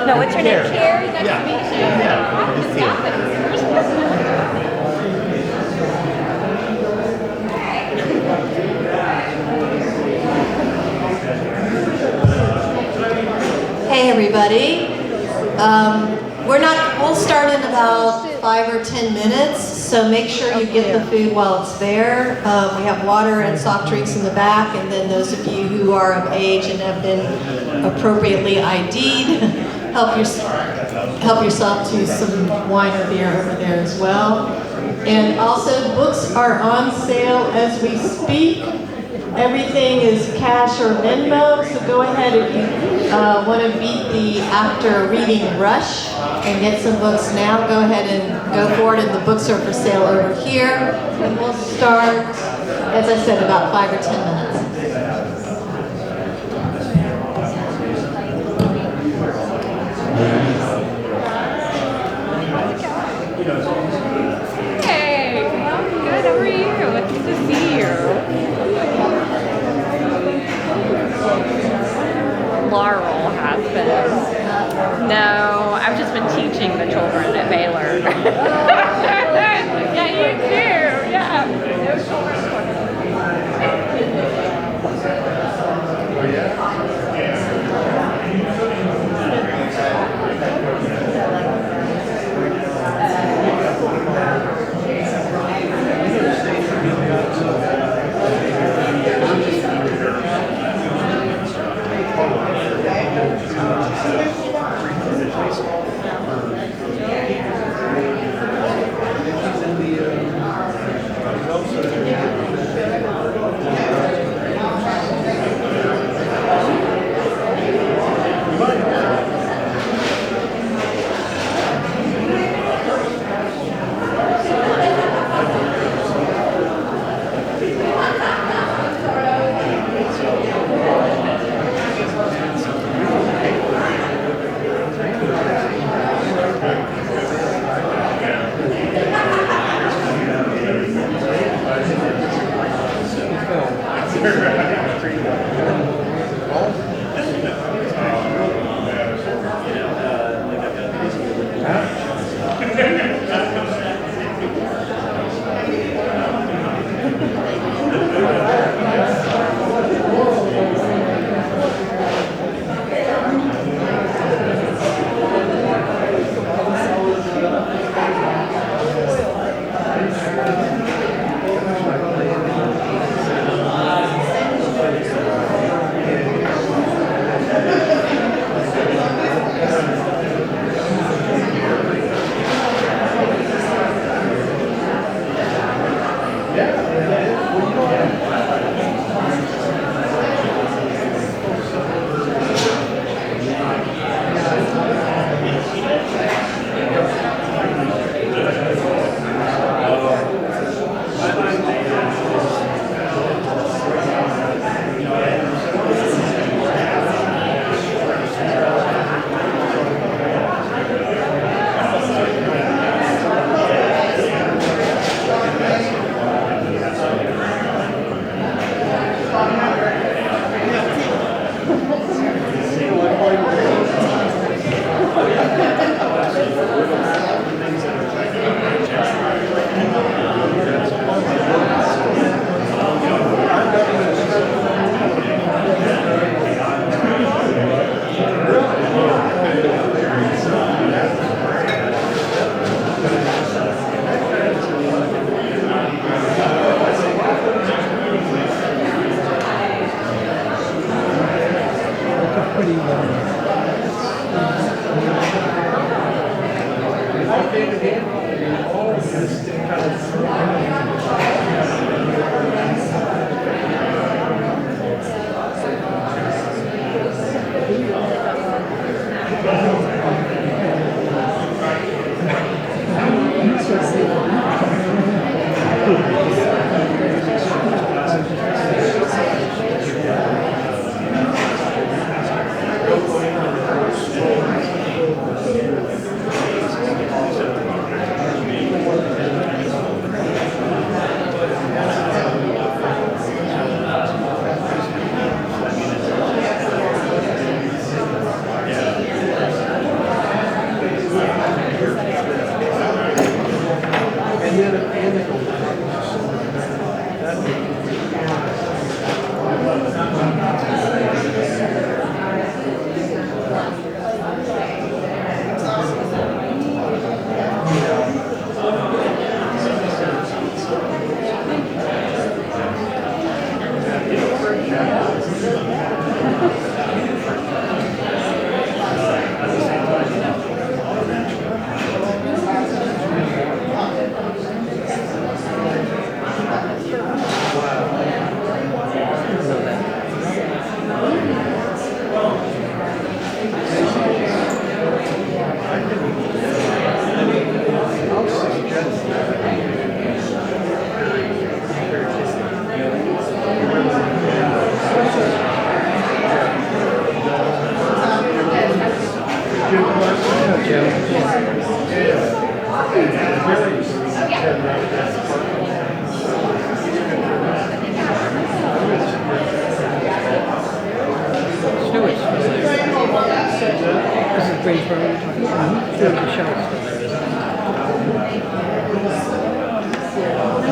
No, what's your name? Carrie? Nice to meet you. Hey everybody. We'll start in about 5 or 10 minutes, so make sure you get the food while it's there. We have water and soft drinks in the back, and then those of you who are of age and have been appropriately ID'd, help yourself to some wine or beer over there as well. And also, books are on sale as we speak. Everything is cash or Venmo, so go ahead if you want to beat the after reading rush and get some books now. Go ahead and go for it, and the books are for sale over here. And we'll start, as I said, about 5 or 10 minutes. Hey, good, how are you? It's good to see you. Laurel has been. No, I've just been teaching the children at Baylor. Yeah, you too. Yeah. Oh, yeah?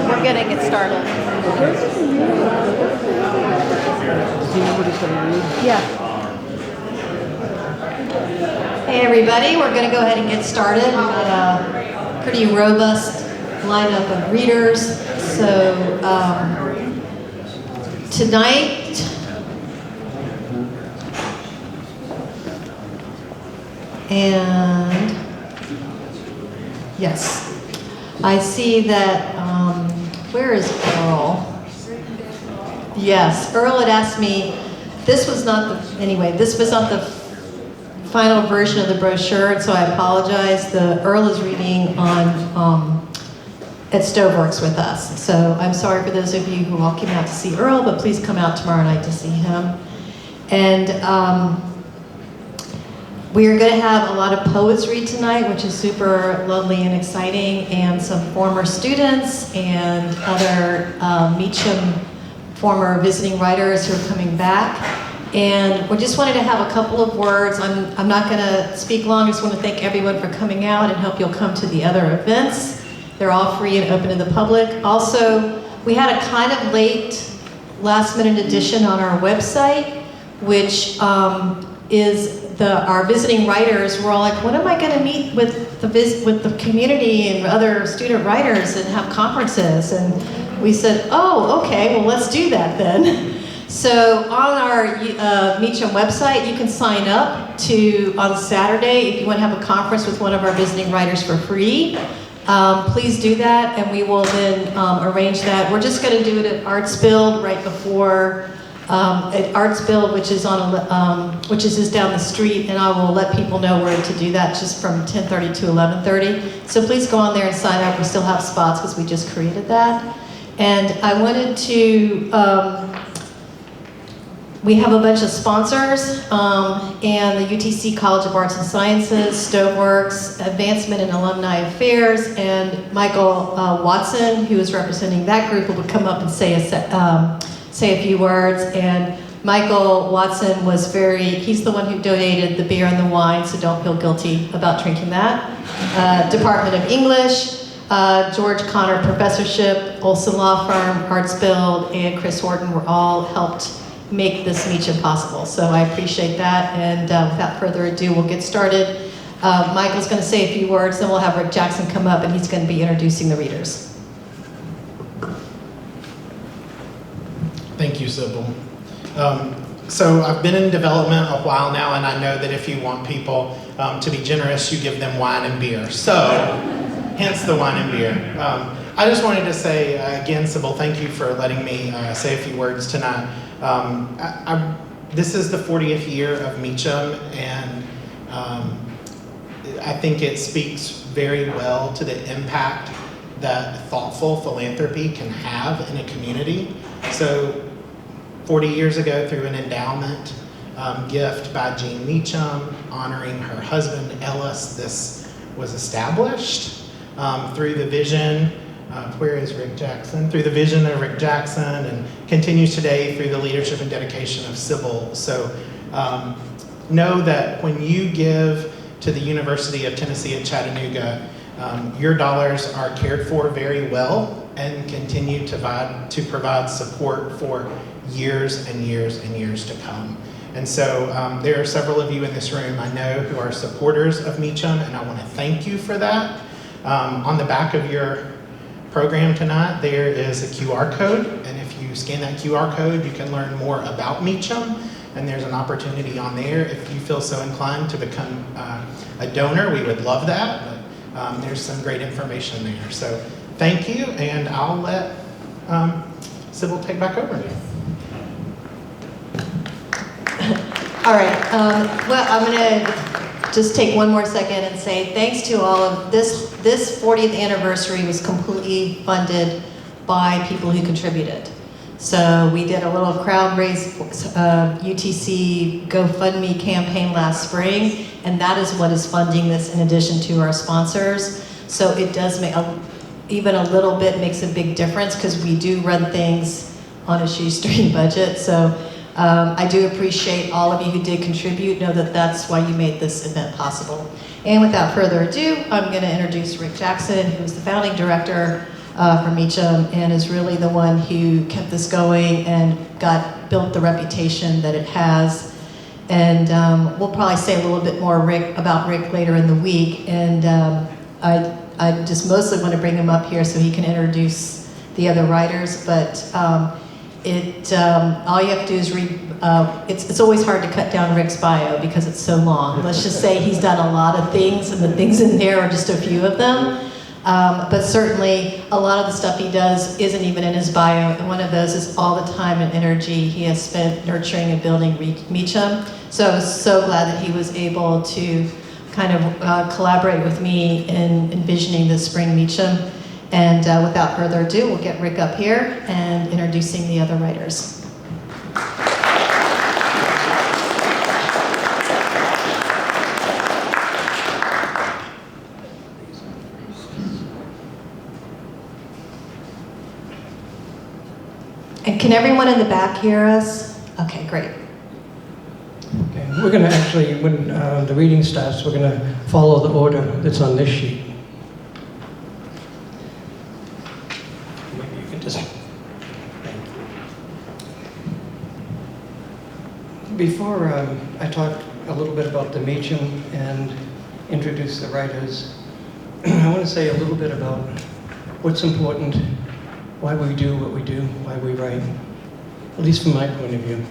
We're gonna get started. Yeah. Hey everybody, we're gonna go ahead and get started. We've got a pretty robust lineup of readers. So tonight, and yes, I see that, where is Earl? Yes, Earl had asked me, this was not the final version of the brochure, and so I apologize. Earl is reading on at Stoveworks with us. So I'm sorry for those of you who all came out to see Earl, but please come out tomorrow night to see him. And we are going to have a lot of poets read tonight, which is super lovely and exciting, and some former students and other Meacham former visiting writers who are coming back. And we just wanted to have a couple of words. I'm not going to speak long. I just want to thank everyone for coming out and hope you'll come to the other events. They're all free and open to the public. Also, we had a kind of late last-minute addition on our website, which is our visiting writers. We're all like, when am I going to meet with the community and other student writers and have conferences? And we said, oh, okay, well, let's do that then. So on our Meacham website, you can sign up on Saturday if you want to have a conference with one of our visiting writers for free. Please do that, and we will then arrange that. We're just going to do it at Arts Build right before at Arts Build, which is just down the street, and I will let people know where to do that, just from 10:30 to 11:30. So please go on there and sign up. We still have spots because we just created that. And I wanted to. We have a bunch of sponsors, and the UTC College of Arts and Sciences, Stoveworks, Advancement in Alumni Affairs, and Michael Watson, who is representing that group, will come up and say a few words. And Michael Watson he's the one who donated the beer and the wine, so don't feel guilty about drinking that. Department of English, George Connor Professorship, Olson Law Firm, Arts Build, and Chris Horton were all helped make this Meacham possible. So I appreciate that, and without further ado, we'll get started. Michael's going to say a few words, then we'll have Rick Jackson come up, and he's going to be introducing the readers. Thank you, Sybil. So I've been in development a while now, and I know that if you want people to be generous, you give them wine and beer. So, hence the wine and beer. I just wanted to say again, Sybil, thank you for letting me say a few words tonight. This is the 40th year of Meacham, and I think it speaks very well to the impact that thoughtful philanthropy can have in a community. So 40 years ago, through an endowment gift by Jean Meacham honoring her husband Ellis, this was established through the vision. Where is Rick Jackson? Through the vision of Rick Jackson, and continues today through the leadership and dedication of Sybil. So know that when you give to the University of Tennessee at Chattanooga, your dollars are cared for very well and continue to provide support for years and years and years to come. And so there are several of you in this room I know who are supporters of Meacham, and I want to thank you for that. On the back of your program tonight, there is a QR code, and if you scan that QR code, you can learn more about Meacham, and there's an opportunity on there. If you feel so inclined to become a donor, we would love that, but there's some great information there. So thank you, and I'll let Sybil take back over. All right, well, I'm gonna just take one more second and say thanks to all of this. This 40th anniversary was completely funded by people who contributed. So we did a little crowd raise UTC GoFundMe campaign last spring, and that is what is funding this in addition to our sponsors. So it does make, even a little bit makes a big difference because we do run things on a shoestring budget. So I do appreciate all of you who did contribute. Know that that's why you made this event possible. And without further ado, I'm going to introduce Rick Jackson, who is the founding director for Meacham and is really the one who kept this going and built the reputation that it has. And we'll probably say a little bit more about Rick later in the week. And I just mostly want to bring him up here so he can introduce the other writers. But all you have to do is read. It's always hard to cut down Rick's bio because it's so long. Let's just say he's done a lot of things, and the things in there are just a few of them. But certainly, a lot of the stuff he does isn't even in his bio, and one of those is all the time and energy he has spent nurturing and building Meacham. So I was so glad that he was able to kind of collaborate with me in envisioning the spring Meacham. And without further ado, we'll get Rick up here and introducing the other writers. And can everyone in the back hear us? Okay, great. Okay, we're going to actually, when the reading starts, we're going to follow the order that's on this sheet. Maybe you can just... Before I talk a little bit about the Meacham and introduce the writers, I want to say a little bit about what's important, why we do what we do, why we write, at least from my point of view.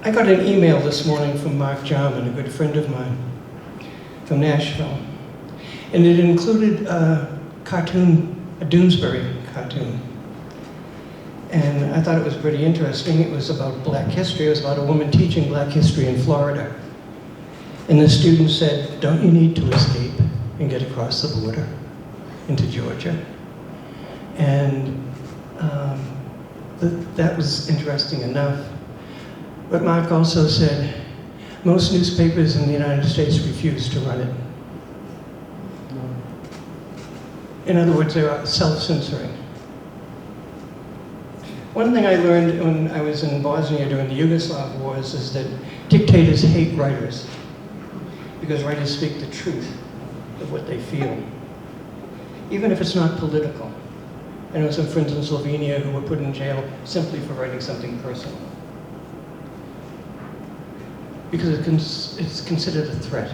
I got an email this morning from Mark Jarman, a good friend of mine, from Nashville. And it included a cartoon, a Doonesbury cartoon. And I thought it was pretty interesting. It was about Black history. It was about a woman teaching Black history in Florida. And the student said, "Don't you need to escape and get across the border into Georgia?" And that was interesting enough. But Mark also said, most newspapers in the United States refuse to run it. In other words, they are self-censoring. One thing I learned when I was in Bosnia during the Yugoslav wars is that dictators hate writers because writers speak the truth of what they feel, even if it's not political. I know some friends in Slovenia who were put in jail simply for writing something personal, because it's considered a threat.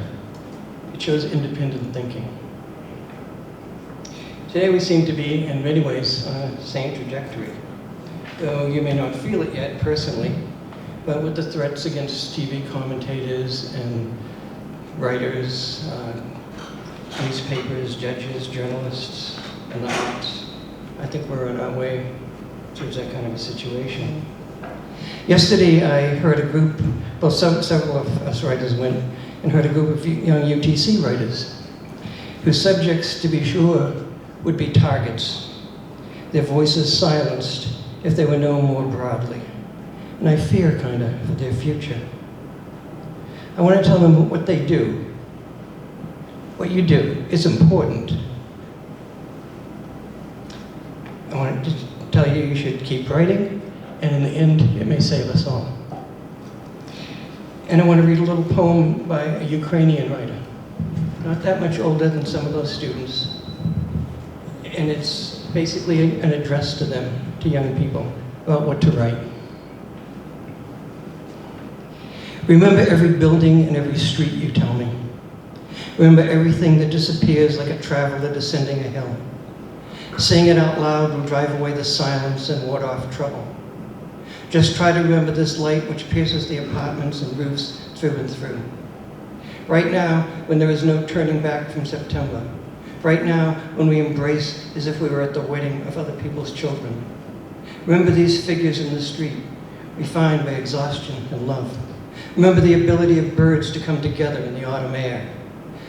It shows independent thinking. Today we seem to be, in many ways, on the same trajectory. though you may not feel it yet personally, but with the threats against TV commentators and writers, newspapers, judges, journalists, and others, I think we're on our way towards that kind of a situation. Yesterday, I heard a group, well, several of us writers went and heard a group of young UTC writers whose subjects, to be sure, would be targets, their voices silenced if they were known more broadly. And I fear, kind of, for their future. I want to tell them what they do. What you do is important. I want to tell you you should keep writing, and in the end, it may save us all. And I want to read a little poem by a Ukrainian writer, not that much older than some of those students. And it's basically an address to them, to young people, about what to write. Remember every building and every street, you tell me. Remember everything that disappears like a traveler descending a hill. Saying it out loud will drive away the silence and ward off trouble. Just try to remember this light which pierces the apartments and roofs through and through. Right now, when there is no turning back from September. Right now, when we embrace as if we were at the wedding of other people's children. Remember these figures in the street, refined by exhaustion and love. Remember the ability of birds to come together in the autumn air.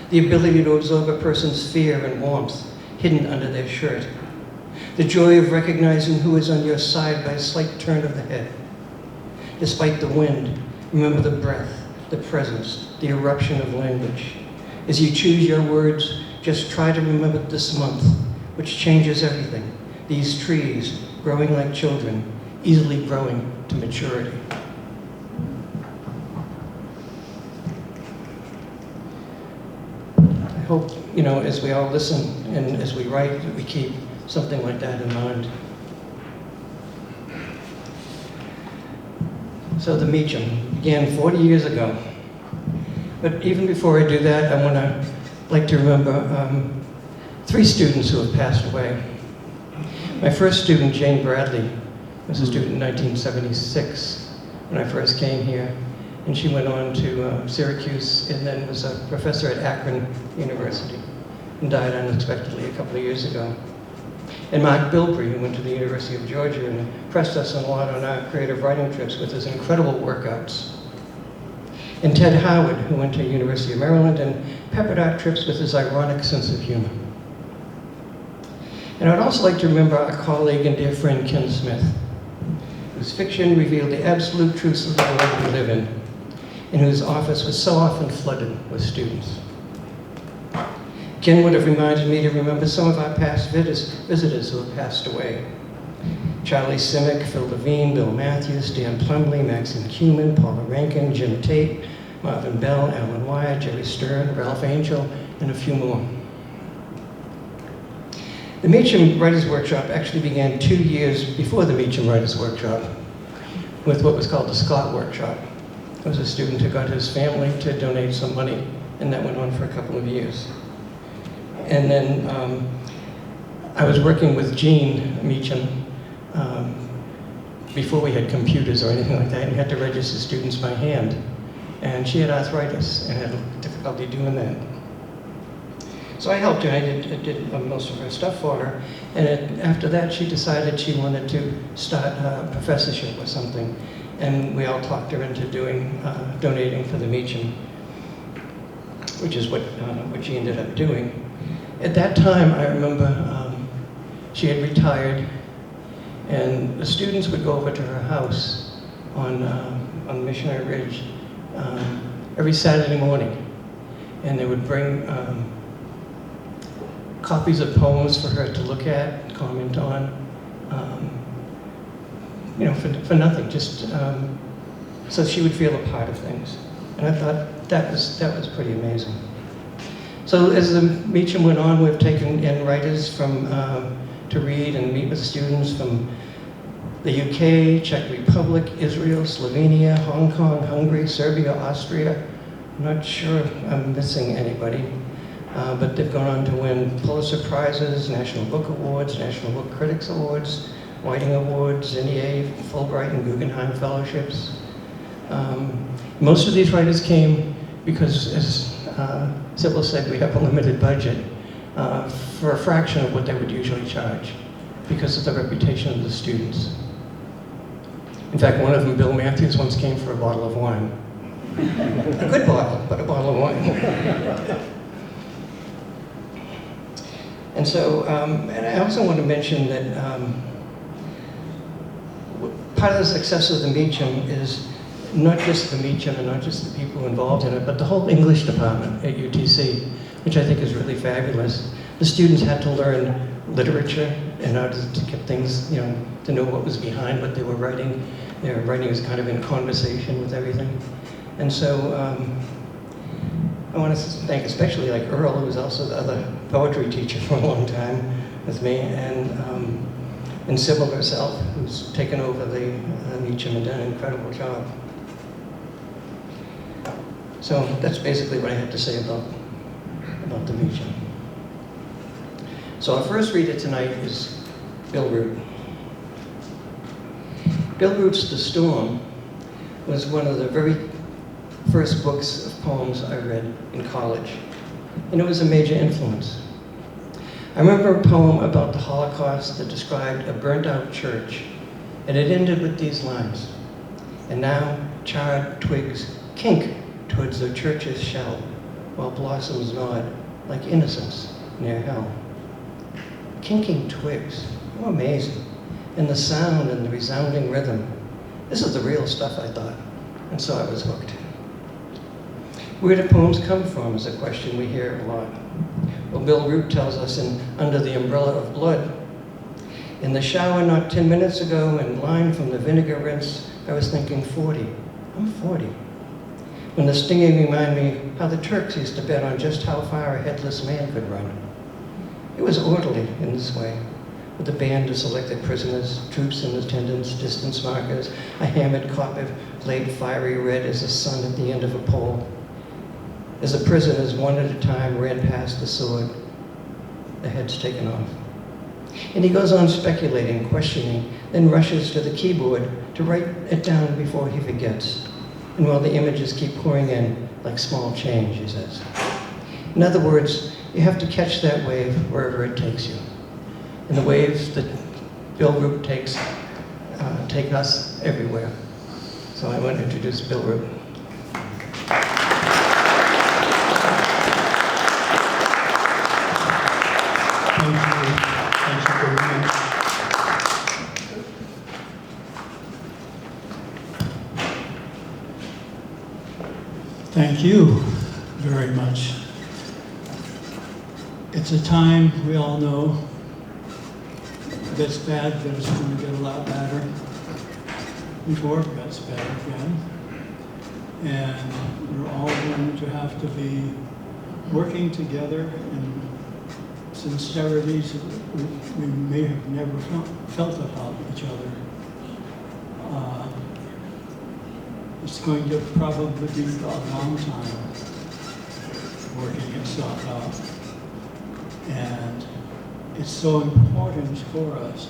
The ability to absorb a person's fear and warmth hidden under their shirt. The joy of recognizing who is on your side by a slight turn of the head. Despite the wind, remember the breath, the presence, the eruption of language. As you choose your words, just try to remember this month, which changes everything. These trees, growing like children, easily growing to maturity. I hope, as we all listen and as we write, that we keep something like that in mind. So the Meacham began 40 years ago. But even before I do that, I want to like to remember 3 students who have passed away. My first student, Jane Bradley, was a student in 1976 when I first came here. And she went on to Syracuse and then was a professor at Akron University and died unexpectedly a couple of years ago. And Mark Bilbrey, who went to the University of Georgia and impressed us a lot on our creative writing trips with his incredible workouts. And Ted Howard, who went to the University of Maryland and peppered our trips with his ironic sense of humor. And I'd also like to remember our colleague and dear friend Ken Smith, whose fiction revealed the absolute truths of the world we live in, and whose office was so often flooded with students. Ken would have reminded me to remember some of our past visitors who have passed away. Charlie Simic, Phil Levine, Bill Matthews, Dan Plumley, Maxine Kuhlman, Paula Rankin, Jim Tate, Marvin Bell, Alan Wyatt, Jerry Stern, Ralph Angel, and a few more. The Meacham Writers' Workshop actually began 2 years before the Meacham Writers' Workshop with what was called the Scott Workshop. There was a student who got his family to donate some money, and that went on for a couple of years. And then I was working with Jean Meacham before we had computers or anything like that, and we had to register students by hand. And she had arthritis and had difficulty doing that. So I helped her. I did most of her stuff for her. And after that, she decided she wanted to start a professorship or something. And we all talked her into donating for the Meacham, which is what she ended up doing. At that time, I remember she had retired, and the students would go over to her house on Missionary Ridge every Saturday morning, and they would bring copies of poems for her to look at, comment on, for nothing, just so she would feel a part of things. And I thought that was pretty amazing. So as the Meacham went on, we've taken in writers to read and meet with students from the UK, Czech Republic, Israel, Slovenia, Hong Kong, Hungary, Serbia, Austria. I'm not sure if I'm missing anybody, but they've gone on to win Pulitzer Prizes, National Book Awards, National Book Critics Awards, Whiting Awards, Zinnier, Fulbright, and Guggenheim Fellowships. Most of these writers came because, as Sybil said, we have a limited budget for a fraction of what they would usually charge because of the reputation of the students. In fact, one of them, Bill Matthews, once came for a bottle of wine. A good bottle, but a bottle of wine. And so, and I also want to mention that part of the success of the Meacham is not just the Meacham and not just the people involved in it, but the whole English department at UTC, which I think is really fabulous. The students had to learn literature in order to get things, you know, to know what was behind what they were writing. Their writing was kind of in conversation with everything. And so I want to thank especially like Earl, who was also the other poetry teacher for a long time with me, and Sybil herself, who's taken over the Meacham and done an incredible job. So that's basically what I had to say about the Meacham. So our first reader tonight is Bill Root. Bill Root's The Storm was one of the very first books of poems I read in college, and it was a major influence. I remember a poem about the Holocaust that described a burnt-out church, and it ended with these lines: "And now charred twigs kink towards the church's shell, while blossoms nod like innocence near hell." Kinking twigs, how amazing. And the sound and the resounding rhythm. This is the real stuff, I thought, and so I was hooked. Where do poems come from is a question we hear a lot. Well, Bill Root tells us in Under the Umbrella of Blood, "In the shower not 10 minutes ago, in line from the vinegar rinse, I was thinking 40. I'm 40. When the stinging reminded me how the Turks used to bet on just how far a headless man could run. It was orderly in this way, with a band of selected prisoners, troops and attendants, distance markers, a hammered copper laid fiery red as the sun at the end of a pole. As the prisoners, one at a time, ran past the sword, the heads taken off." And he goes on speculating, questioning, then rushes to the keyboard to write it down before he forgets. And while the images keep pouring in like small change, he says. In other words, you have to catch that wave wherever it takes you. And the waves that Bill Root takes take us everywhere. So I want to introduce Bill Root. Thank you very much. Thank you very much. It's a time, we all know, that's bad, but it's going to get a lot better before it gets better again. And we're all going to have to be working together in sincerities we may have never felt about each other. It's going to probably be a long time working itself out. And it's so important for us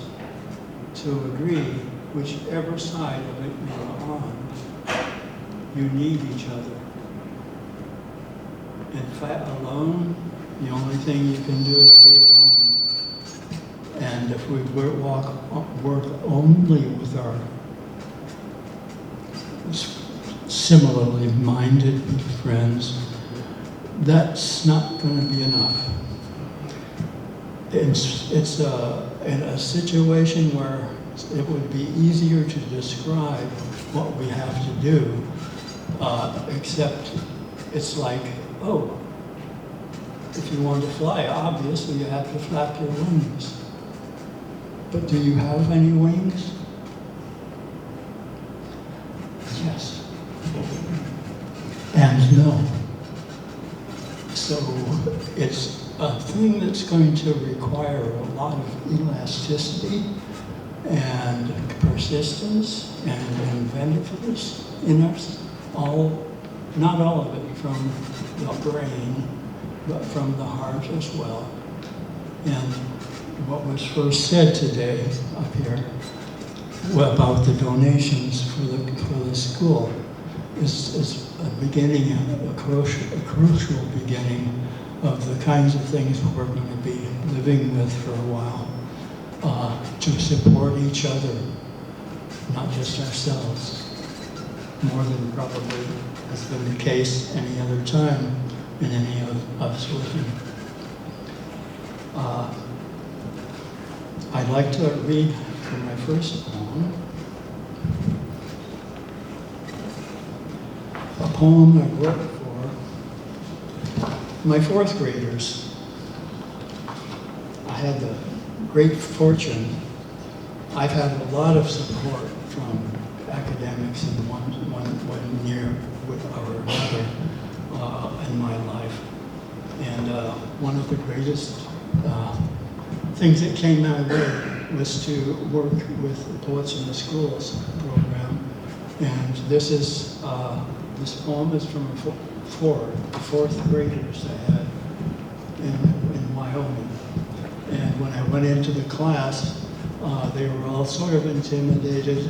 to agree, whichever side of it you're on, you need each other. In fact, alone, the only thing you can do is be alone. And if we work only with our similarly minded friends, that's not going to be enough. It's in a situation where it would be easier to describe what we have to do, except it's like, oh, if you want to fly, obviously you have to flap your wings. But do you have any wings? Yes. And no. So it's a thing that's going to require a lot of elasticity and persistence and inventiveness in us. Not all of it from the brain, but from the heart as well. And what was first said today up here about the donations for the school is a beginning, a crucial beginning of the kinds of things we're going to be living with for a while, to support each other, not just ourselves, more than probably has been the case any other time in any of us living. I'd like to read from my first poem, a poem I wrote for my fourth graders. I had the great fortune, I've had a lot of support from academics in one year or another in my life. And one of the greatest things that came my way was to work with the Poets in the Schools program. And this poem is from fourth graders I had in Wyoming. And when I went into the class, they were all sort of intimidated.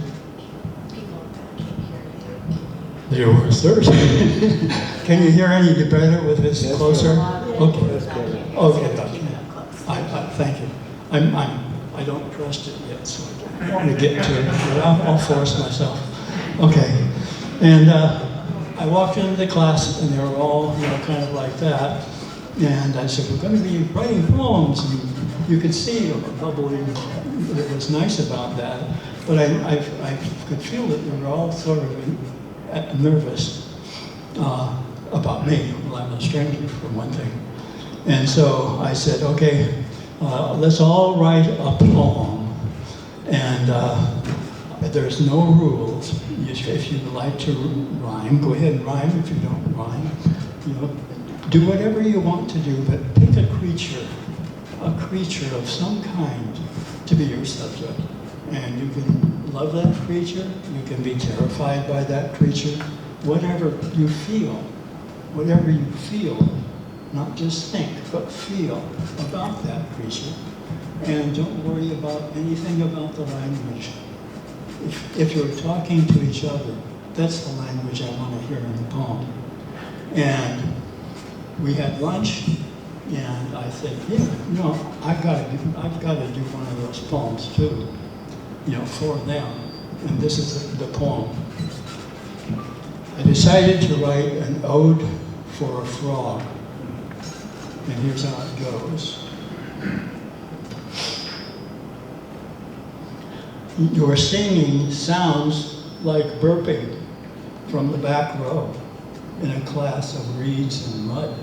They were thirsty. Can you hear any better with this closer? Okay. Okay. Thank you. I don't trust it yet, so I don't want to get to it, but I'll force myself. Okay. And I walked into the class, and they were all, kind of like that. And I said, we're going to be writing poems. And you could see a bubbling that was nice about that. But I could feel that they were all sort of nervous about me. Well, I'm a stranger, for one thing. And so I said, okay, let's all write a poem. And there's no rules. If you'd like to rhyme, go ahead and rhyme. If you don't rhyme, do whatever you want to do, but pick a creature of some kind to be your subject. And you can love that creature, you can be terrified by that creature, whatever you feel, not just think, but feel about that creature. And don't worry about anything about the language. If you're talking to each other, that's the language I want to hear in the poem. And we had lunch, and I said, I've got to do one of those poems too, for them. And this is the poem. I decided to write an ode for a frog, and here's how it goes. Your singing sounds like burping from the back row in a class of reeds and mud.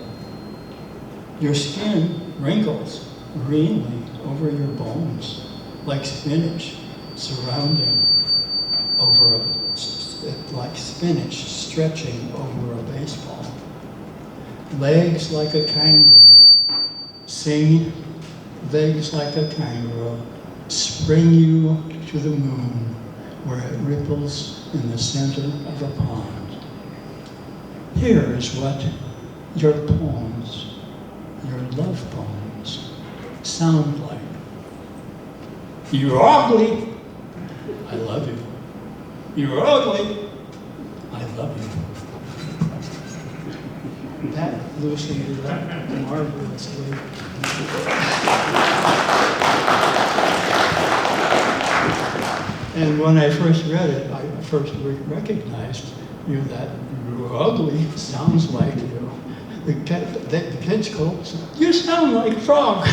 Your skin wrinkles greenly over your bones, like spinach like spinach stretching over a baseball. Legs like a kangaroo, sing, legs like a kangaroo, spring you to the moon where it ripples in the center of a pond. Here is what your poems, your love poems, sound like. You're ugly, I love you. You're ugly, I love you. That loosened it up marvelously. And when I first read it, I first recognized that you're ugly sounds like you. The kids go, you sound like Frog.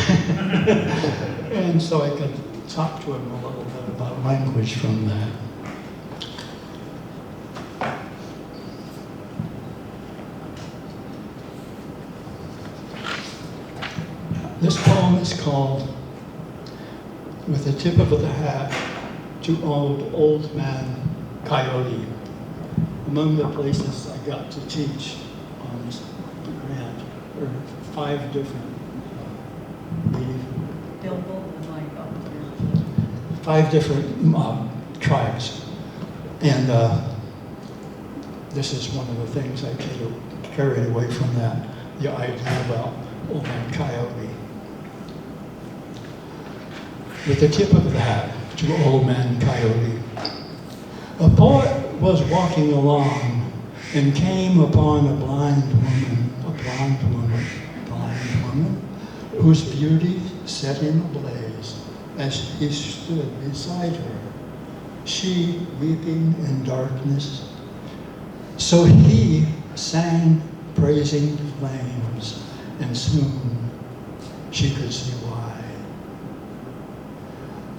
And so I could talk to him a little bit about language from that. This poem is called With the Tip of the Hat to Old Man Coyote. Among the places I got to teach on this grant were 5 different 5 different tribes. And this is one of the things I carried away from that, the idea about Old Man Coyote. with the tip of the hat to Old Man Coyote. A poet was walking along and came upon a blind woman, whose beauty set him ablaze as he stood beside her, she weeping in darkness. So he sang praising flames, and soon she could see why.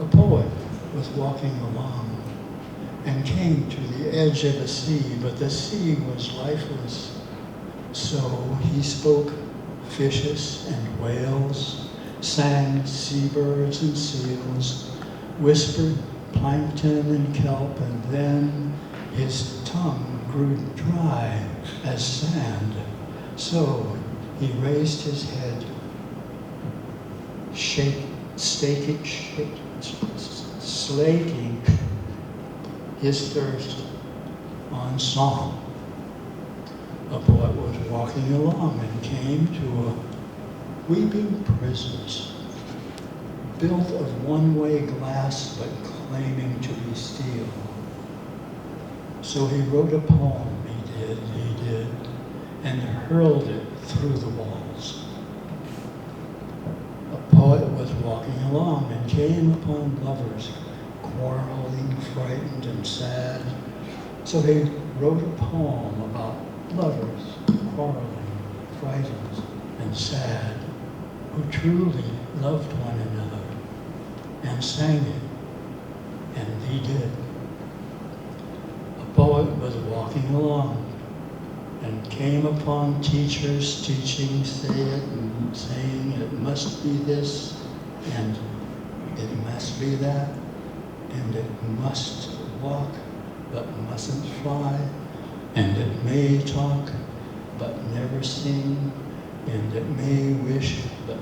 A poet was walking along and came to the edge of the sea, but the sea was lifeless. So he spoke fishes and whales, sang seabirds and seals, whispered plankton and kelp, and then his tongue grew dry as sand. So he raised his head, slaking his thirst on song. A poet was walking along and came to a weeping prisoners, built of one-way glass but claiming to be steel. So he wrote a poem, he did, and hurled it through the walls. A poet was walking along and came upon lovers, quarreling, frightened, and sad. So he wrote a poem about lovers, quarreling, frightened, and sad, who truly loved one another, and sang it, and he did. A poet was walking along and came upon teachers teaching, saying it must be this, and it must be that, and it must walk, but mustn't fly, and it may talk, but never sing, and it may wish, but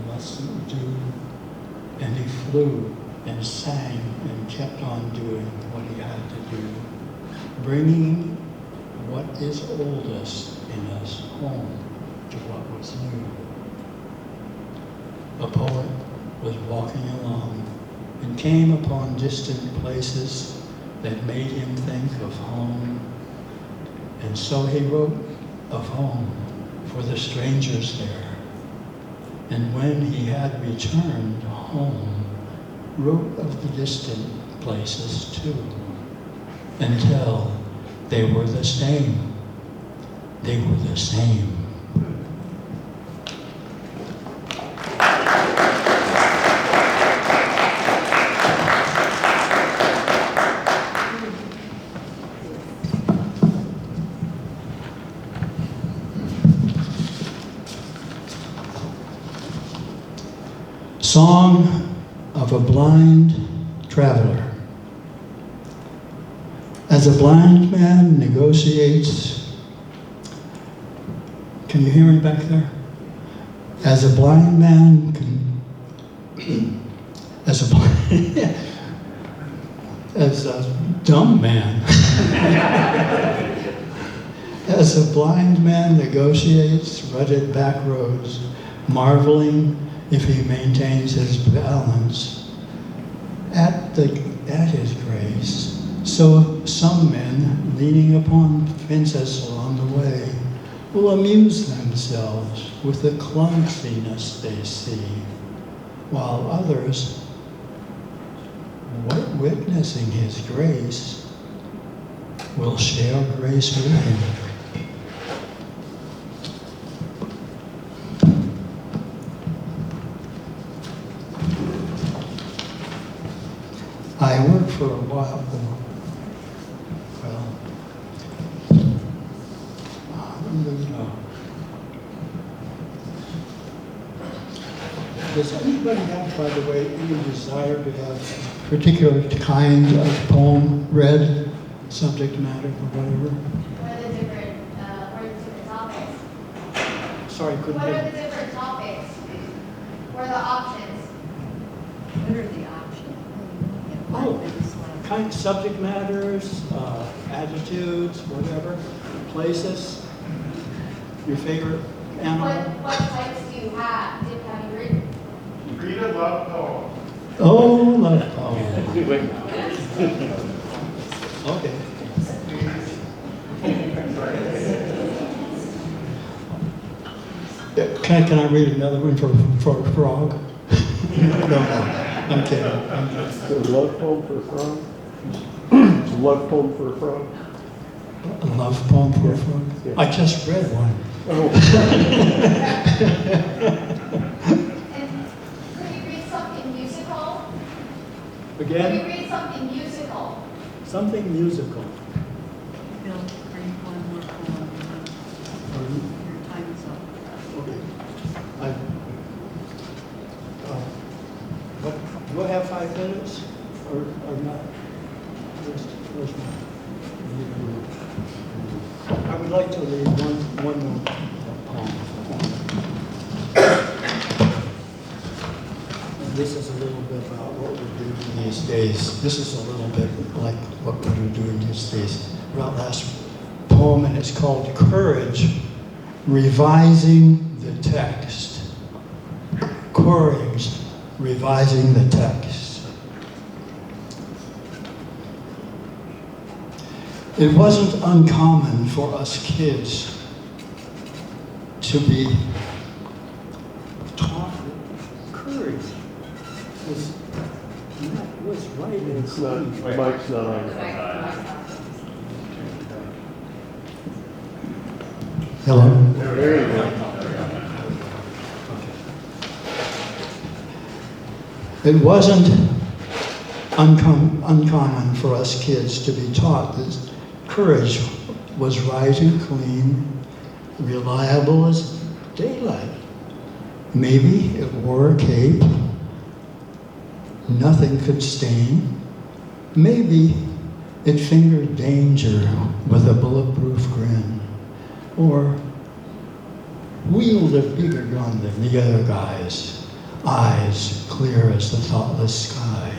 mustn't do. And he flew and sang and kept on doing what he had to do, bringing what is oldest in us home to what was new. A poet was walking along and came upon distant places that made him think of home. And so he wrote of home for the strangers there. And when he had returned home, wrote of the distant places too, until they were the same. They were the same. Song of a Blind Traveler. As a blind man negotiates, can you hear me back there? As a blind man as a dumb man, as a blind man negotiates rutted back roads, marveling if he maintains his balance at his grace. So some men, leaning upon fences along the way, will amuse themselves with the clumsiness they see, while others, witnessing his grace, will share grace with him. I worked for a while, does anybody have, by the way, any desire to have a particular kind of poem read, subject matter, or whatever? What are the different topics? Sorry, couldn't What are hear. the different topics? What are the options? What are the options? Oh, kind subject matters, attitudes, whatever, places, your favorite animal. What types do you have? Have you written? Read a love poem. Oh, love poem. Okay. Can I read another one for a frog? No, I'm kidding. A love poem for a frog? A love poem for a frog? A love poem for a frog? Yeah. I just read one. Oh. And could you read something musical? Could you Again, read something musical? something musical. Bill, are you going more forward? Your time is up. Okay. What, do I have 5 minutes or not? Where's my? I would like to read one more poem. And this is a little bit about what we're doing these days. This is a little bit like what we're doing these days. Our last poem, and it's called Courage, Revising the Text. Courage, revising the text. It wasn't uncommon for us kids to be taught that courage was right and It's not, Mike's not on. Hello? There you go. It wasn't uncommon for us kids to be taught that courage was right and clean, reliable as daylight. Maybe it wore a cape, nothing could stain. Maybe it fingered danger with a bulletproof grin, or wielded a bigger gun than the other guys. Eyes clear as the thoughtless sky,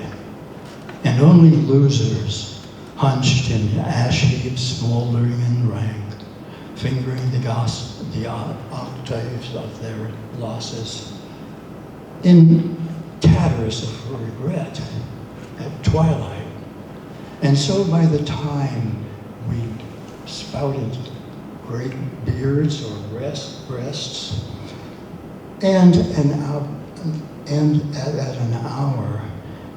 and only losers hunched in ash heaps smoldering in rank, fingering the octaves of their losses, in tatters of regret at twilight. And so by the time we spouted great beards or breasts, and at an hour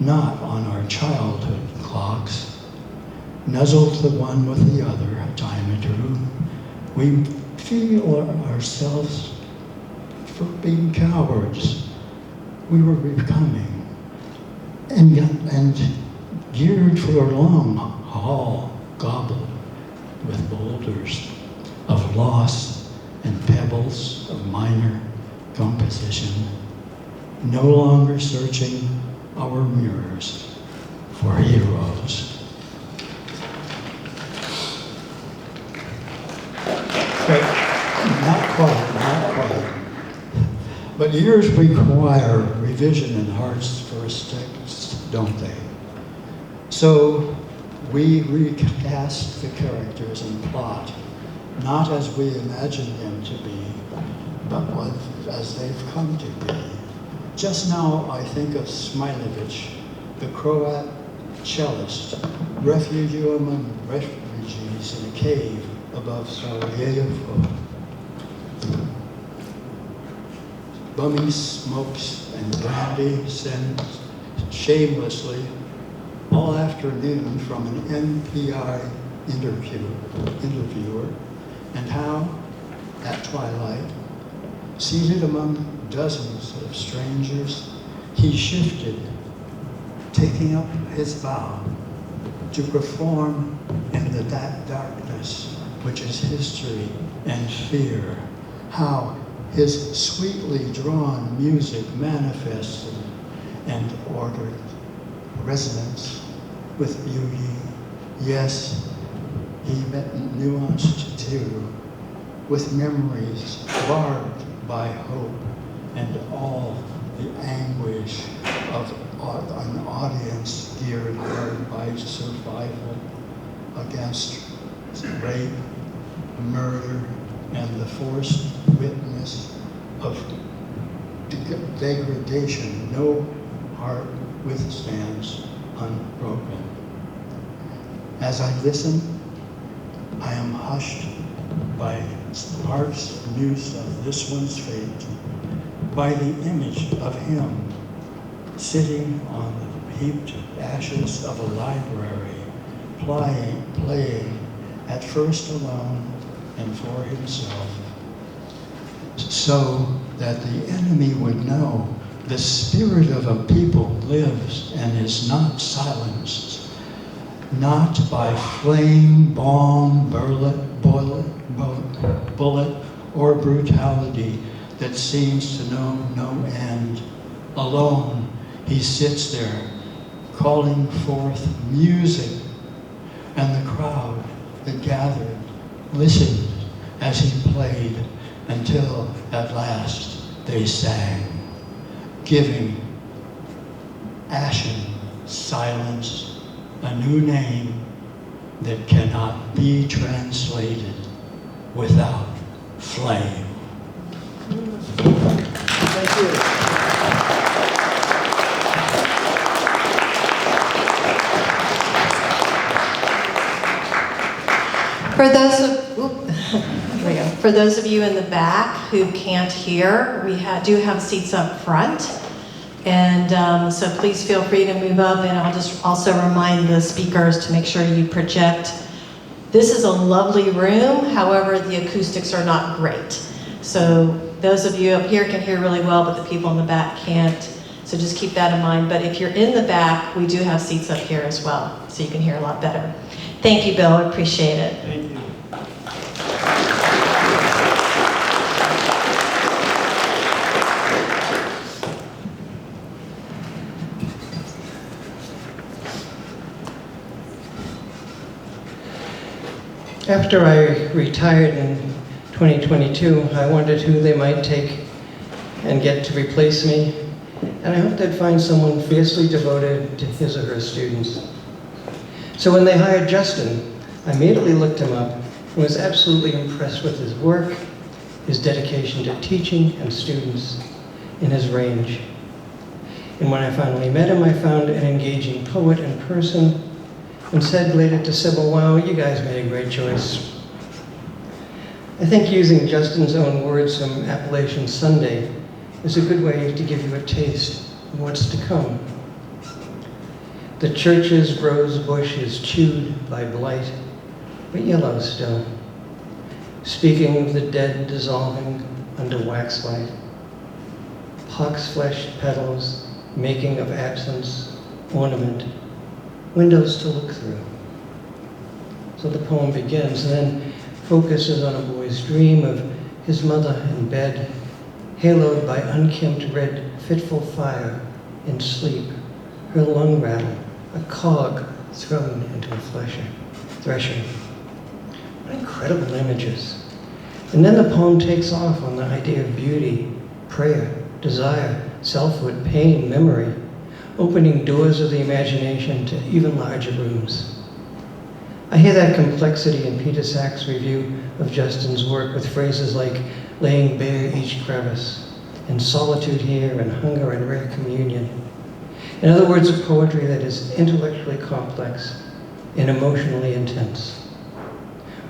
not on our childhood clocks, nuzzled the one with the other a time or two, we feel ourselves for being cowards. We were becoming, and geared for a long haul, gobbled with boulders of loss and pebbles of minor composition, no longer searching our mirrors for heroes. But not quite. But years require revision in heart's first text, don't they? So we recast the characters and plot, not as we imagined them to be, but as they've come to be. Just now I think of Smilovich, the Croat cellist, refugee among refugees in a cave above Sarajevo. Bumming smokes and brandy sends shamelessly all afternoon from an NPI interviewer, and how, at twilight, seated among dozens of strangers, he shifted, taking up his vow to perform in the darkness, which is history and fear, how his sweetly drawn music manifested and ordered resonance with beauty. Yes, he nuanced too, with memories barbed by hope and all the anguish of an audience geared hard by survival against rape, murder, and the forced witness of degradation. No heart withstands unbroken. As I listen, I am hushed by heart's news of this one's fate, by the image of him sitting on the heaped ashes of a library, playing at first alone and for himself, so that the enemy would know the spirit of a people lives and is not silenced, not by flame, bomb, bullet, or brutality that seems to know no end. Alone, he sits there, calling forth music, and the crowd that gathered listened as he played until at last they sang, giving ashen silence a new name that cannot be translated without flame. Thank you. For those of you in the back who can't hear, we do have seats up front. And so please feel free to move up, and I'll just also remind the speakers to make sure you project. This is a lovely room, however, the acoustics are not great. So those of you up here can hear really well, but the people in the back can't. So just keep that in mind. But if you're in the back, we do have seats up here as well, so you can hear a lot better. Thank you, Bill, I appreciate it. Thank you. After I retired in 2022, I wondered who they might take and get to replace me, and I hoped I'd find someone fiercely devoted to his or her students. So when they hired Justin, I immediately looked him up and was absolutely impressed with his work, his dedication to teaching and students, and his range. And when I finally met him, I found an engaging poet in person, and said later to Sybil, "Wow, you guys made a great choice." I think using Justin's own words from Appalachian Sunday is a good way to give you a taste of what's to come. The church's rose bush is chewed by blight, but yellow still, speaking of the dead dissolving under waxlight. Pox-fleshed petals, making of absence, ornament, windows to look through. So the poem begins, and then focuses on a boy's dream of his mother in bed, haloed by unkempt red, fitful fire in sleep, her lung rattle, a cog thrown into a thresher. What incredible images. And then the poem takes off on the idea of beauty, prayer, desire, selfhood, pain, memory, opening doors of the imagination to even larger rooms. I hear that complexity in Peter Sachs' review of Justin's work with phrases like laying bare each crevice, and solitude here, and hunger and rare communion. In other words, a poetry that is intellectually complex and emotionally intense.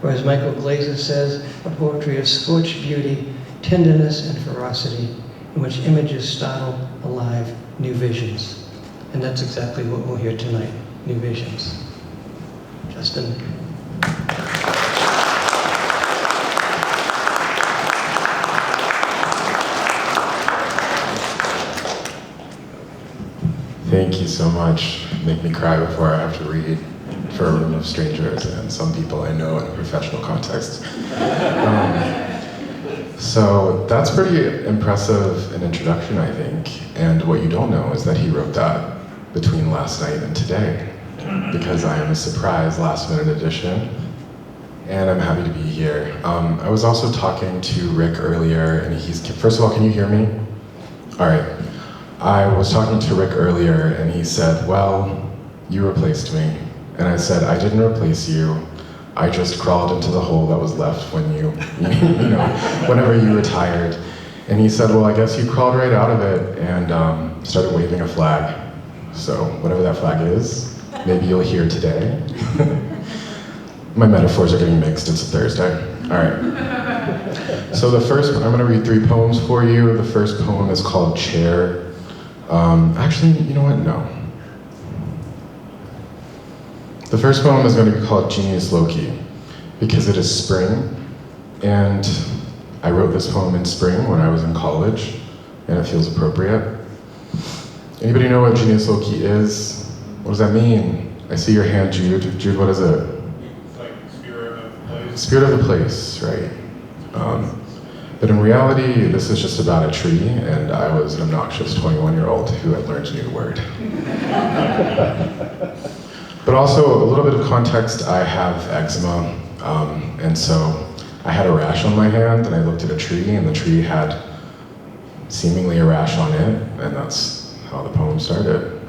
Or as Michael Glaser says, a poetry of scorched beauty, tenderness, and ferocity, in which images startle alive new visions. And that's exactly what we'll hear tonight, new visions. Justin. Thank you so much. Make me cry before I have to read for a room of strangers and some people I know in a professional context. So that's pretty impressive an introduction, I think. And what you don't know is that he wrote that between last night and today, because I am a surprise last-minute addition, and I'm happy to be here. I was also talking to Rick earlier, and first of all, can you hear me? All right. I was talking to Rick earlier, and he said, well, you replaced me. And I said, I didn't replace you. I just crawled into the hole that was left when whenever you retired. And he said, well, I guess you crawled right out of it and started waving a flag. So whatever that flag is, maybe you'll hear today. My metaphors are getting mixed, it's a Thursday. All right. So the first, I'm gonna read 3 poems for you. The first poem is called Chair. Actually, you know what, no. The first poem is gonna be called Genius Loki, because it is spring, and I wrote this poem in spring when I was in college, and it feels appropriate. Anybody know what Genius Loki is? What does that mean? I see your hand, Jude. Jude, what is it? It's like spirit of the place. Spirit of the place, right. But in reality, this is just about a tree, and I was an obnoxious 21-year-old who had learned a new word. But also, a little bit of context, I have eczema, and so I had a rash on my hand, and I looked at a tree, and the tree had seemingly a rash on it, and that's how the poem started.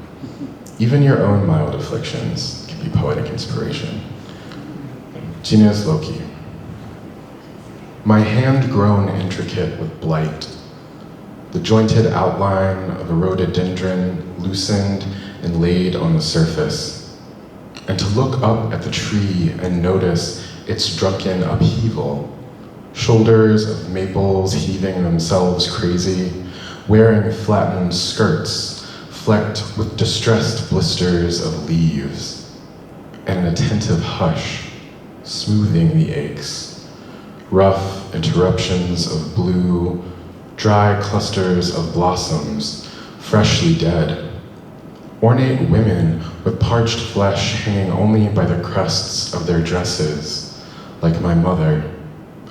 Even your own mild afflictions can be poetic inspiration. Genius Loki. My hand grown intricate with blight, the jointed outline of a rhododendron loosened and laid on the surface, and to look up at the tree and notice its drunken upheaval, shoulders of maples heaving themselves crazy, wearing flattened skirts, flecked with distressed blisters of leaves, and an attentive hush, smoothing the aches. Rough interruptions of blue, dry clusters of blossoms, freshly dead. Ornate women with parched flesh hanging only by the crests of their dresses. Like my mother,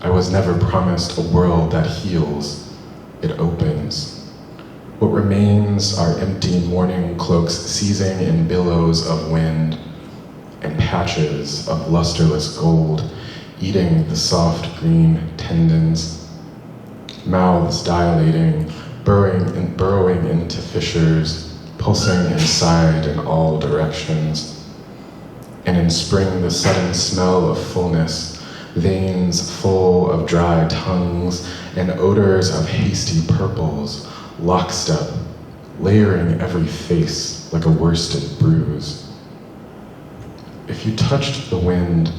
I was never promised a world that heals. It opens. What remains are empty mourning cloaks seizing in billows of wind, and patches of lusterless gold eating the soft green tendons, mouths dilating, burrowing into fissures, pulsing inside in all directions. And in spring, the sudden smell of fullness, veins full of dry tongues, and odors of hasty purples, lockstep, layering every face like a worsted bruise. If you touched the wind,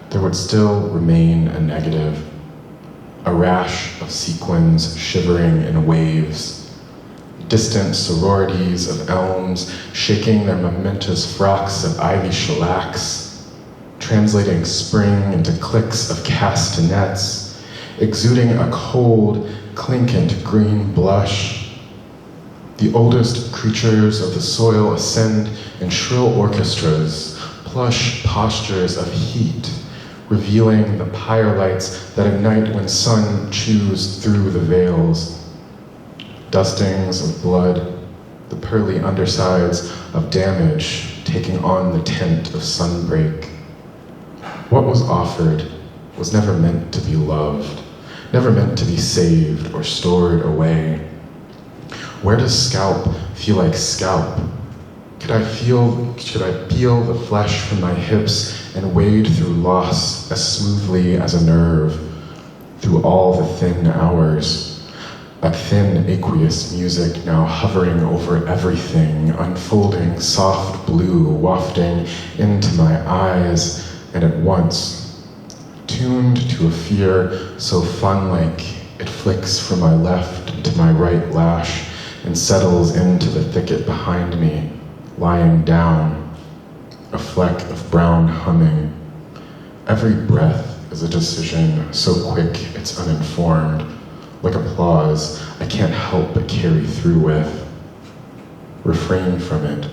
there would still remain a negative, a rash of sequins shivering in waves, distant sororities of elms shaking their momentous frocks of ivy shellacs, translating spring into clicks of castanets, exuding a cold, clinkant green blush. The oldest creatures of the soil ascend in shrill orchestras, plush postures of heat, revealing the pyre lights that ignite when sun chews through the veils. Dustings of blood, the pearly undersides of damage taking on the tint of sunbreak. What was offered was never meant to be loved, never meant to be saved or stored away. Where does scalp feel like scalp? Should I peel the flesh from my hips and wade through loss as smoothly as a nerve, through all the thin hours, a thin aqueous music now hovering over everything, unfolding soft blue, wafting into my eyes, and at once, tuned to a fear so fun-like it flicks from my left to my right lash and settles into the thicket behind me, lying down, a fleck of brown humming. Every breath is a decision so quick it's uninformed, like applause I can't help but carry through with. Refrain from it.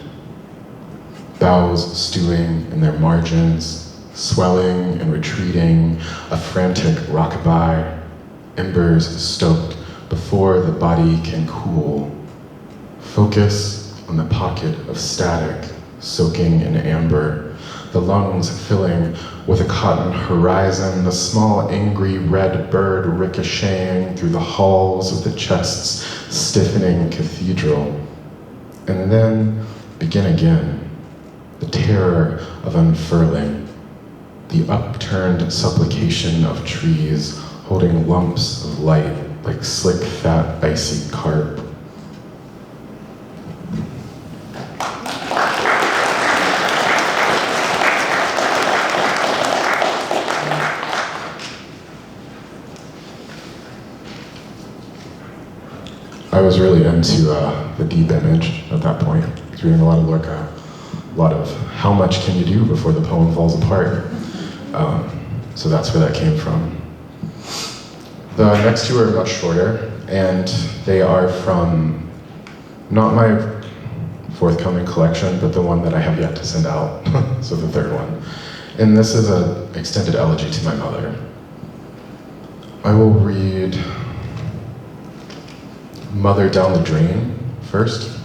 Boughs stewing in their margins, swelling and retreating, a frantic rockabye, embers stoked before the body can cool. Focus on the pocket of static, soaking in amber, the lungs filling with a cotton horizon, the small angry red bird ricocheting through the halls of the chest's stiffening cathedral. And then begin again, the terror of unfurling, the upturned supplication of trees holding lumps of light like slick, fat, icy carp. I was really into the deep image at that point. I was reading a lot of Lorca, a lot of how much can you do before the poem falls apart. So that's where that came from. The next two are much shorter, and they are from not my forthcoming collection, but the one that I have yet to send out, so the third one. And this is an extended elegy to my mother. I will read Mother Down the Drain first.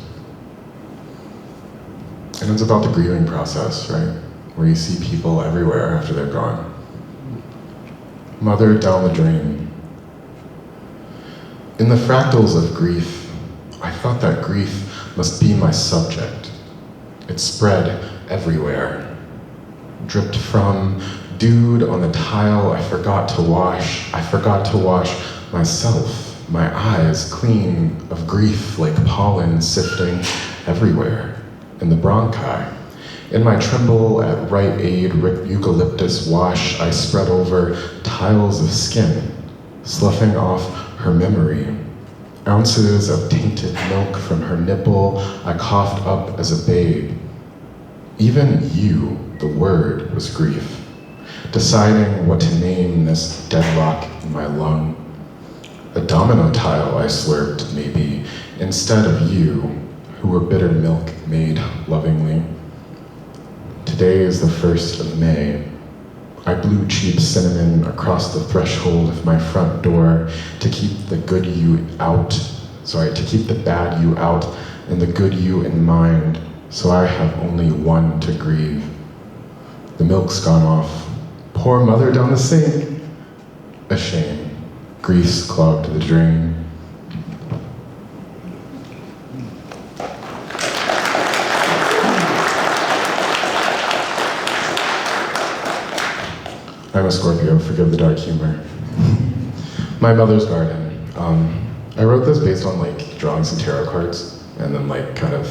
And it's about the grieving process, right? Where you see people everywhere after they're gone. Mother down the drain. In the fractals of grief, I thought that grief must be my subject. It spread everywhere. Dripped from dude on the tile I forgot to wash. I forgot to wash myself, my eyes clean of grief like pollen sifting everywhere in the bronchi. In my tremble at Rite Aid eucalyptus wash, I spread over tiles of skin, sloughing off her memory. Ounces of tainted milk from her nipple I coughed up as a babe. Even you, the word, was grief, deciding what to name this deadlock in my lung. A domino tile I slurped, maybe, instead of you, who were bitter milk made lovingly. Today is the 1st of May. I blew cheap cinnamon across the threshold of my front door to keep the good you out, to keep the bad you out and the good you in mind, so I have only one to grieve. The milk's gone off. Poor mother down the sink. A shame. Grief's clogged the drain. I'm a Scorpio, forgive the dark humor. My mother's garden. I wrote this based on like drawing some tarot cards and then like kind of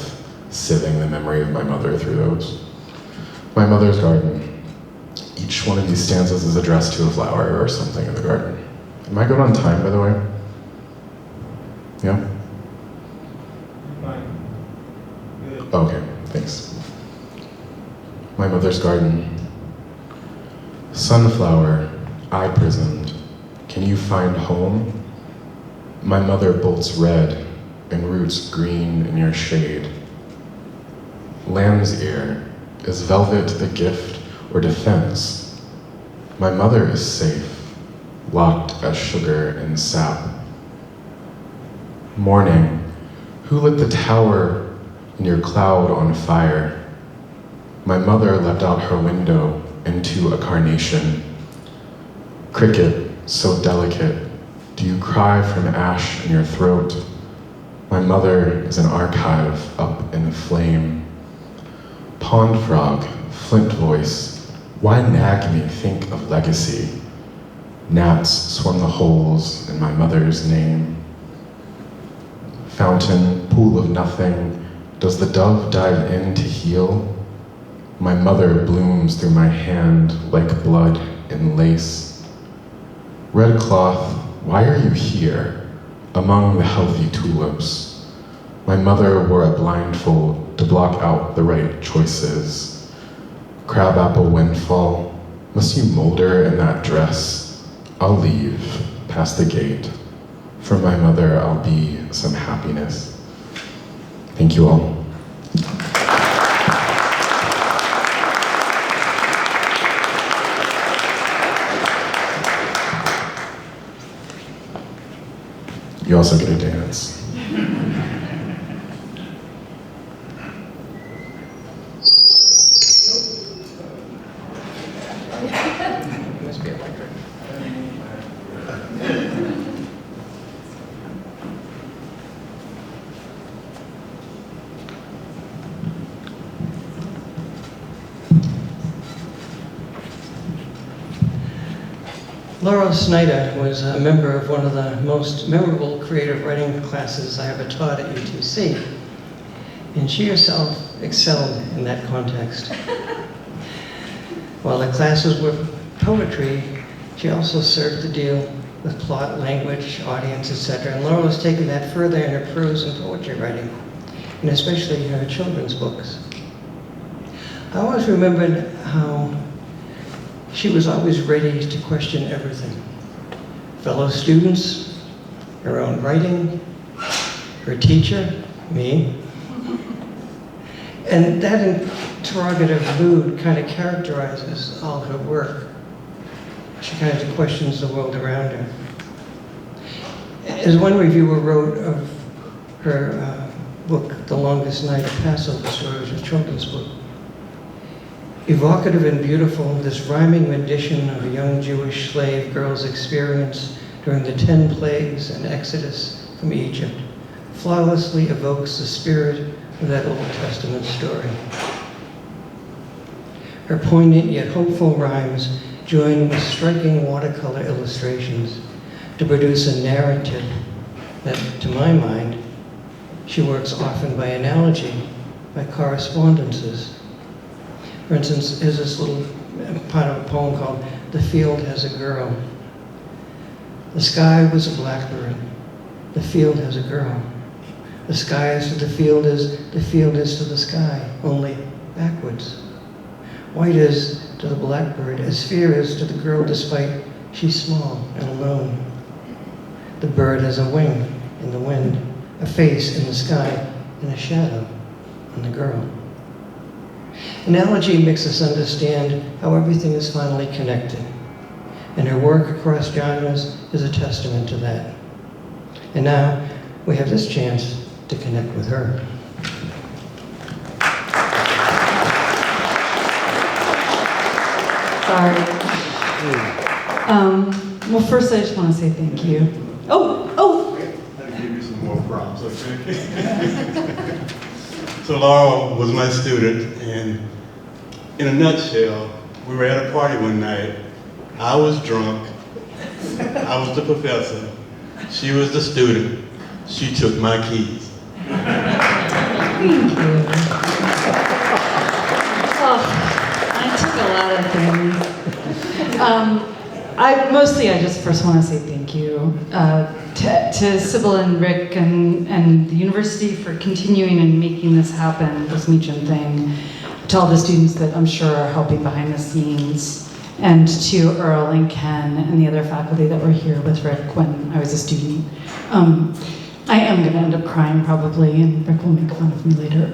sieving the memory of my mother through those. My mother's garden. Each one of these stanzas is addressed to a flower or something in the garden. Am I good on time, by the way? Yeah? Fine. Good. Okay, thanks. My mother's garden. Sunflower, I prisoned, can you find home? My mother bolts red and roots green in your shade. Lamb's ear, is velvet a gift or defense? My mother is safe, locked as sugar and sap. Morning, who lit the tower in your cloud on fire? My mother leapt out her window into a carnation. Cricket, so delicate, do you cry from ash in your throat? My mother is an archive up in flame. Pond frog, flint voice, why nag me, think of legacy? Gnats swim the holes in my mother's name. Fountain, pool of nothing, does the dove dive in to heal? My mother blooms through my hand like blood in lace. Red cloth, why are you here, among the healthy tulips? My mother wore a blindfold to block out the right choices. Crabapple windfall, must you molder in that dress? I'll leave, past the gate. For my mother, I'll be some happiness. Thank you all. You also get a dance. Must be electric. Laurel Snyder was a member of one of the most memorable creative writing classes I ever taught at UTC, and she herself excelled in that context. While the classes were poetry, she also served to deal with with plot, language, audience, etc. And Laurel has taken that further in her prose and poetry writing, and especially her children's books. I always remembered how she was always ready to question everything. Fellow students, her own writing, her teacher, me. And that interrogative mood kind of characterizes all her work. She kind of questions the world around her. As one reviewer wrote of her book, The Longest Night, a Passover Story, which is a children's book, evocative and beautiful, this rhyming rendition of a young Jewish slave girl's experience during the 10 plagues and Exodus from Egypt flawlessly evokes the spirit of that Old Testament story. Her poignant yet hopeful rhymes join with striking watercolor illustrations to produce a narrative that, to my mind, she works often by analogy, by correspondences. For instance, there's this little part of a poem called The Field Has a Girl. The sky was a blackbird. The field has a girl. The sky is to the field as the field is to the sky, only backwards. White is to the blackbird as fear is to the girl, despite she's small and alone. The bird has a wing in the wind, a face in the sky, and a shadow on the girl. Analogy makes us understand how everything is finally connected, and her work across genres is a testament to that. And now we have this chance to connect with her. Sorry. Well, first I just want to say thank you. Oh! I'll give you some more props, okay? So Laurel was my student, and in a nutshell, we were at a party one night. I was drunk. I was the professor. She was the student. She took my keys. Thank you. Oh, I took a lot of things. I just first want to say thank you to Sybil and Rick and the university for continuing and making this happen, this Meacham thing, to all the students that I'm sure are helping behind the scenes, and to Earl and Ken and the other faculty that were here with Rick when I was a student. I am going to end up crying probably, and Rick will make fun of me later.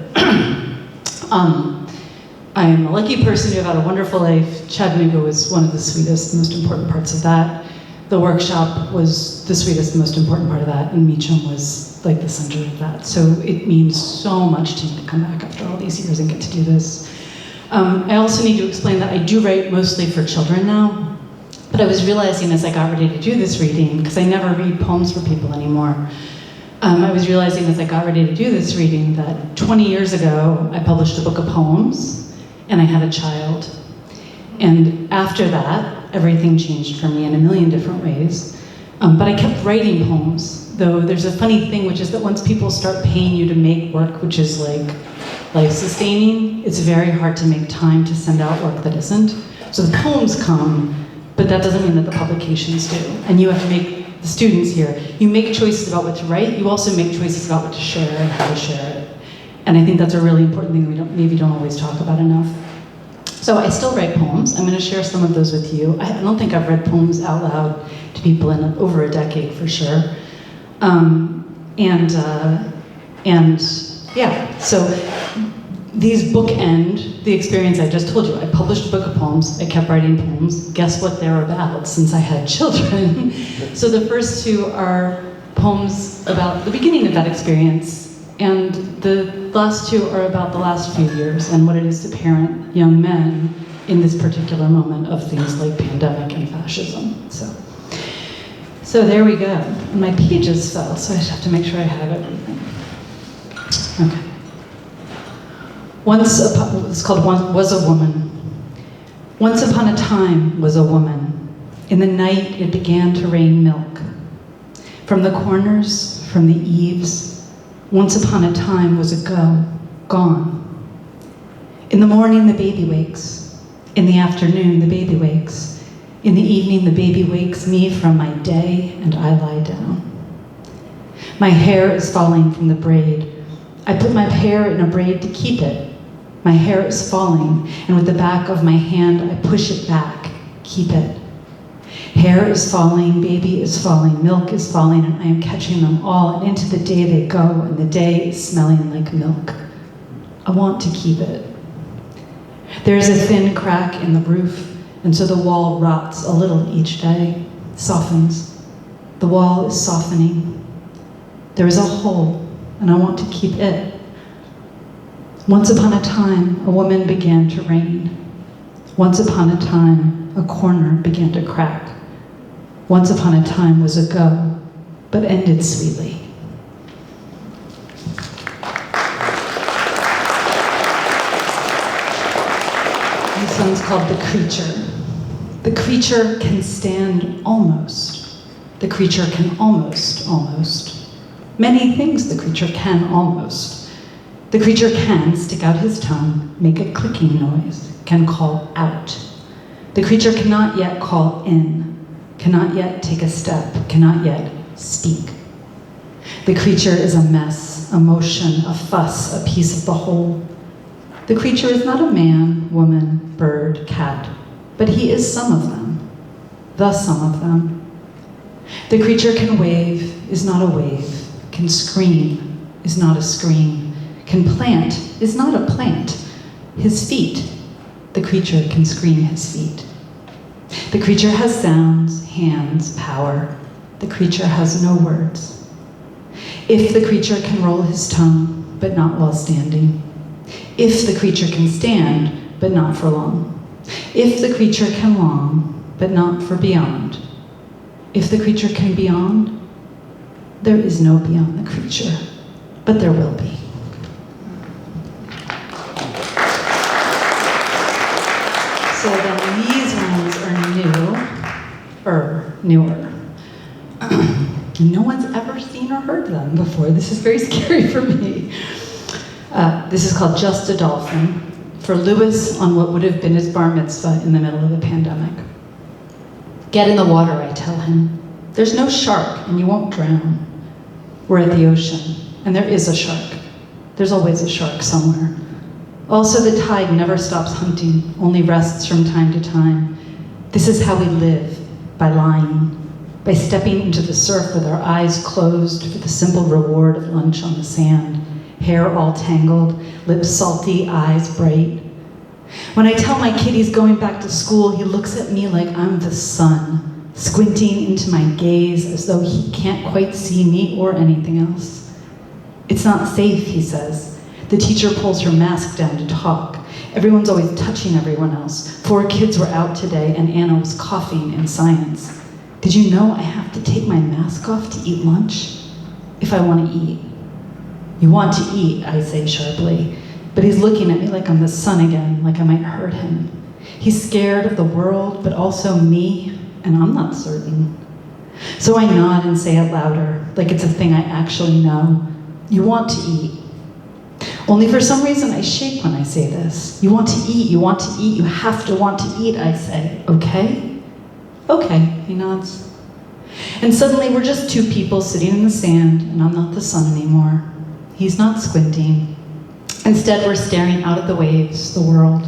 I am a lucky person to have had a wonderful life. Chattanooga was one of the sweetest, most important parts of that. The workshop was the sweetest, most important part of that, and Meacham was like the center of that. So it means so much to me to come back after all these years and get to do this. I also need to explain that I do write mostly for children now, but I was realizing as I got ready to do this reading, because I never read poems for people anymore, I was realizing as I got ready to do this reading that 20 years ago, I published a book of poems, and I had a child. And after that, everything changed for me in a million different ways. But I kept writing poems, though there's a funny thing, which is that once people start paying you to make work, which is like life-sustaining, it's very hard to make time to send out work that isn't. So the poems come, but that doesn't mean that the publications do. And you have to make, the students here, you make choices about what to write, you also make choices about what to share and how to share it. And I think that's a really important thing we maybe don't always talk about enough. So I still write poems. I'm going to share some of those with you. I don't think I've read poems out loud to people in over a decade for sure. Yeah, so these bookend the experience I just told you. I published a book of poems. I kept writing poems. Guess what they're about since I had children? So the first two are poems about the beginning of that experience. And the last two are about the last few years and what it is to parent young men in this particular moment of things like pandemic and fascism. So there we go. And my pages fell, so I just have to make sure I have everything. Okay. It's called Was a Woman. Once upon a time was a woman. In the night it began to rain milk. From the corners, from the eaves, once upon a time was a gone. In the morning the baby wakes. In the afternoon the baby wakes. In the evening, the baby wakes me from my day, and I lie down. My hair is falling from the braid. I put my hair in a braid to keep it. My hair is falling, and with the back of my hand, I push it back, keep it. Hair is falling, baby is falling, milk is falling, and I am catching them all, and into the day they go, and the day is smelling like milk. I want to keep it. There is a thin crack in the roof, and so the wall rots a little each day, softens. The wall is softening. There is a hole, and I want to keep it. Once upon a time, a woman began to reign. Once upon a time, a corner began to crack. Once upon a time was a go, but ended sweetly. This one's called The Creature. The creature can stand almost. The creature can almost. Many things the creature can almost. The creature can stick out his tongue, make a clicking noise, can call out. The creature cannot yet call in, cannot yet take a step, cannot yet speak. The creature is a mess, a motion, a fuss, a piece of the whole. The creature is not a man, woman, bird, cat, but he is some of them, the sum of them. The creature can wave, is not a wave, can scream, is not a scream, can plant, is not a plant, his feet. The creature can scream his feet. The creature has sounds, hands, power. The creature has no words. If the creature can roll his tongue, but not while standing. If the creature can stand, but not for long. If the creature can long, but not for beyond. If the creature can beyond, there is no beyond the creature, but there will be. So then these ones are newer. No one's ever seen or heard them before. This is very scary for me. This is called Just a Dolphin, for Lewis on what would have been his bar mitzvah in the middle of a pandemic. Get in the water, I tell him. There's no shark, and you won't drown. We're at the ocean, and there is a shark. There's always a shark somewhere. Also, the tide never stops hunting, only rests from time to time. This is how we live, by lying, by stepping into the surf with our eyes closed for the simple reward of lunch on the sand, hair all tangled, lips salty, eyes bright. When I tell my kid he's going back to school, he looks at me like I'm the sun, squinting into my gaze as though he can't quite see me or anything else. It's not safe, he says. The teacher pulls her mask down to talk. Everyone's always touching everyone else. 4 kids were out today, and Anna was coughing in science. Did you know I have to take my mask off to eat lunch? If I want to eat. You want to eat, I say sharply. But he's looking at me like I'm the sun again, like I might hurt him. He's scared of the world, but also me, and I'm not certain. So I nod and say it louder, like it's a thing I actually know. You want to eat. Only for some reason I shake when I say this. You want to eat, you want to eat, you have to want to eat, I say. Okay? Okay, he nods. And suddenly we're just 2 people sitting in the sand, and I'm not the sun anymore. He's not squinting. Instead, we're staring out at the waves, the world.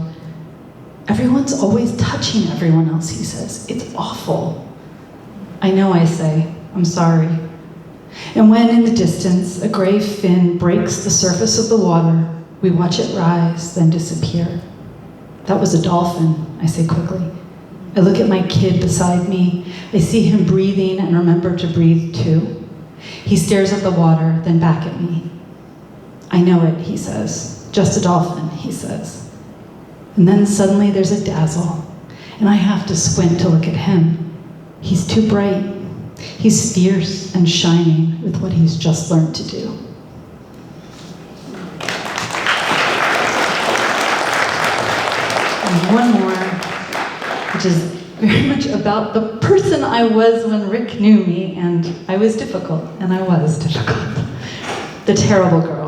Everyone's always touching everyone else, he says. It's awful. I know, I say. I'm sorry. And when in the distance, a gray fin breaks the surface of the water, we watch it rise, then disappear. That was a dolphin, I say quickly. I look at my kid beside me. I see him breathing and remember to breathe too. He stares at the water, then back at me. I know it, he says. Just a dolphin, he says. And then suddenly there's a dazzle, and I have to squint to look at him. He's too bright. He's fierce and shining with what he's just learned to do. And one more, which is very much about the person I was when Rick knew me, and I was difficult, and I was difficult. The terrible girl.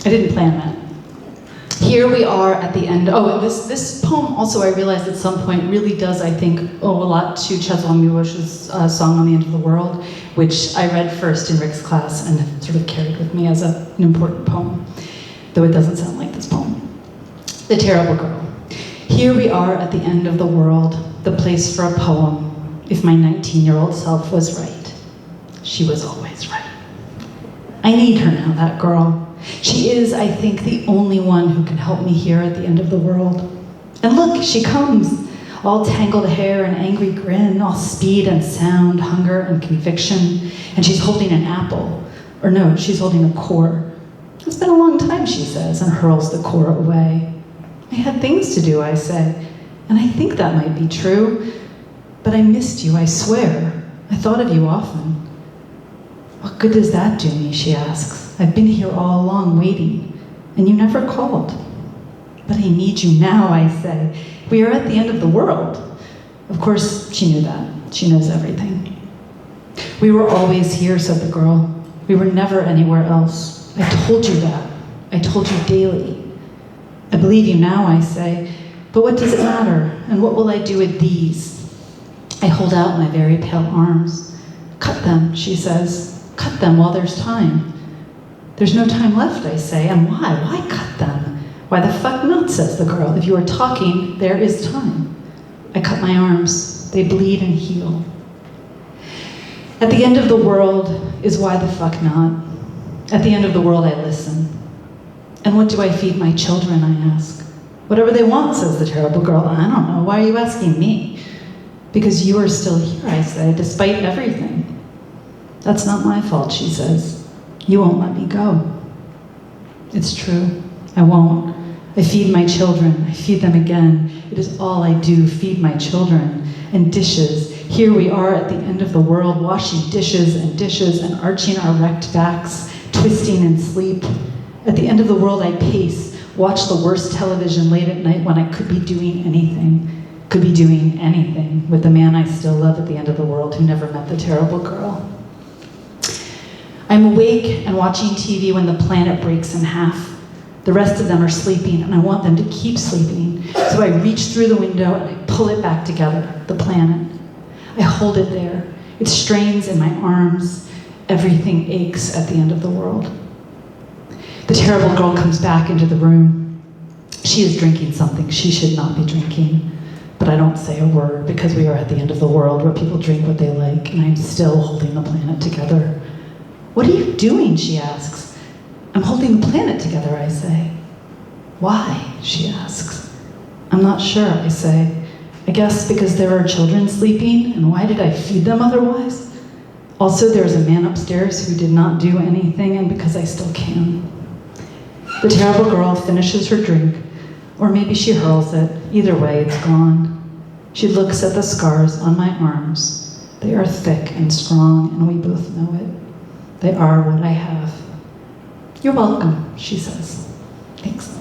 I didn't plan that. He here we are at the end. Oh, this poem also, I realized at some point, really does, I think, owe a lot to Czesław Miłosz's Song on the End of the World, which I read first in Rick's class and sort of carried with me as an important poem, though it doesn't sound like this poem. The Terrible Girl. Here we are at the end of the world, the place for a poem, if my 19-year-old self was right. She was always right. I need her now, that girl. She is, I think, the only one who can help me here at the end of the world. And look, she comes, all tangled hair and angry grin, all speed and sound, hunger and conviction. And she's holding an apple. Or no, she's holding a core. It's been a long time, she says, and hurls the core away. I had things to do, I say, and I think that might be true, but I missed you, I swear. I thought of you often. What good does that do me, she asks. I've been here all along waiting, and you never called. But I need you now, I say. We are at the end of the world. Of course, she knew that. She knows everything. We were always here, said the girl. We were never anywhere else. I told you that. I told you daily. I believe you now, I say. But what does it matter? And what will I do with these? I hold out my very pale arms. Cut them, she says. Cut them while there's time. There's no time left, I say. And why? Why cut them? Why the fuck not, says the girl. If you are talking, there is time. I cut my arms. They bleed and heal. At the end of the world is why the fuck not. At the end of the world, I listen. And what do I feed my children, I ask. Whatever they want, says the terrible girl. I don't know. Why are you asking me? Because you are still here, I say, despite everything. That's not my fault, she says. You won't let me go. It's true. I won't. I feed my children. I feed them again. It is all I do, feed my children. And dishes. Here we are at the end of the world, washing dishes and arching our wrecked backs, twisting in sleep. At the end of the world, I pace, watch the worst television late at night when I could be doing anything. Could be doing anything with the man I still love at the end of the world who never met the terrible girl. I'm awake and watching TV when the planet breaks in half. The rest of them are sleeping, and I want them to keep sleeping. So I reach through the window and I pull it back together, the planet. I hold it there. It strains in my arms. Everything aches at the end of the world. The terrible girl comes back into the room. She is drinking something she should not be drinking. But I don't say a word because we are at the end of the world where people drink what they like, and I'm still holding the planet together. What are you doing, she asks. I'm holding the planet together, I say. Why, she asks. I'm not sure, I say. I guess because there are children sleeping, and why did I feed them otherwise? Also, there's a man upstairs who did not do anything, and because I still can. The terrible girl finishes her drink, or maybe she hurls it. Either way, it's gone. She looks at the scars on my arms. They are thick and strong, and we both know it. They are what I have. You're welcome, she says. Thanks.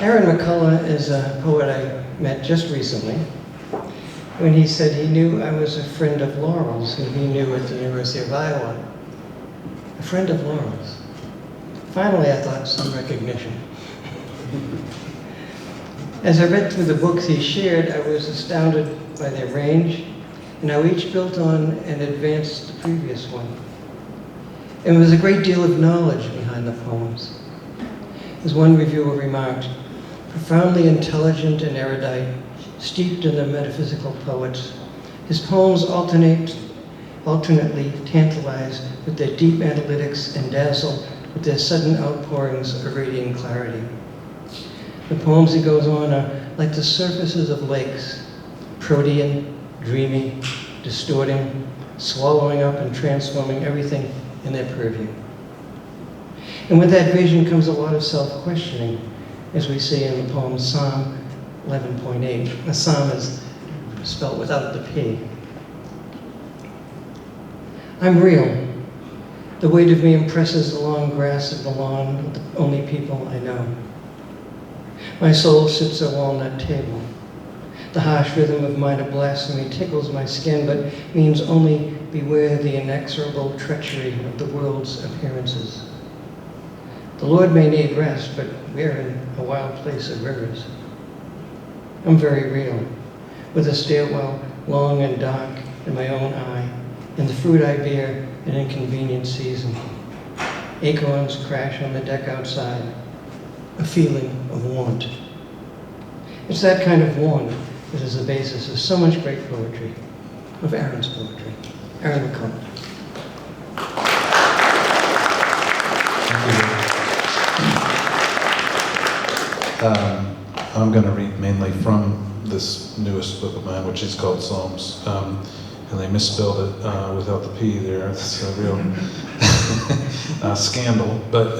Aaron McCullough is a poet I met just recently when he said he knew I was a friend of Laurel's, who he knew at the University of Iowa. A friend of Laurel's. Finally, I thought, some recognition. As I read through the books he shared, I was astounded by their range and how each built on and advanced the previous one. And there was a great deal of knowledge behind the poems. As one reviewer remarked, profoundly intelligent and erudite, steeped in the metaphysical poets, his poems alternately tantalize with their deep analytics and dazzle with their sudden outpourings of radiant clarity. The poems, he goes on, are like the surfaces of lakes, protean, dreamy, distorting, swallowing up and transforming everything in their purview. And with that vision comes a lot of self-questioning, as we see in the poem Psalm 11.8. The psalm is spelled without the P. I'm real. The weight of me impresses the long grass of the lawn with the only people I know. My soul sits at a walnut table. The harsh rhythm of minor blasphemy tickles my skin, but means only beware the inexorable treachery of the world's appearances. The Lord may need rest, but we're in a wild place of rivers. I'm very real, with a stairwell long and dark in my own eye, and the fruit I bear an inconvenient season. Acorns crash on the deck outside, a feeling of want. It's that kind of want that is the basis of so much great poetry, of Aaron's poetry. Aaron McCall. I'm going to read mainly from this newest book of mine, which is called Psalms. And they misspelled it without the P there. It's a real scandal. But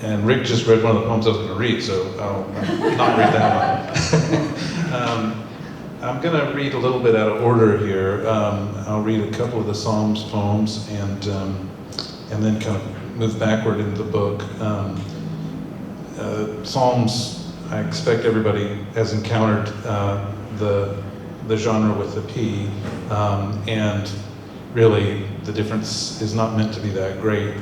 and Rick just read one of the poems I was going to read, so I'll not read that one. I'm going to read a little bit out of order here. I'll read a couple of the Psalms poems and then kind of move backward into the book. Psalms, I expect everybody has encountered the genre with the P, and really the difference is not meant to be that great.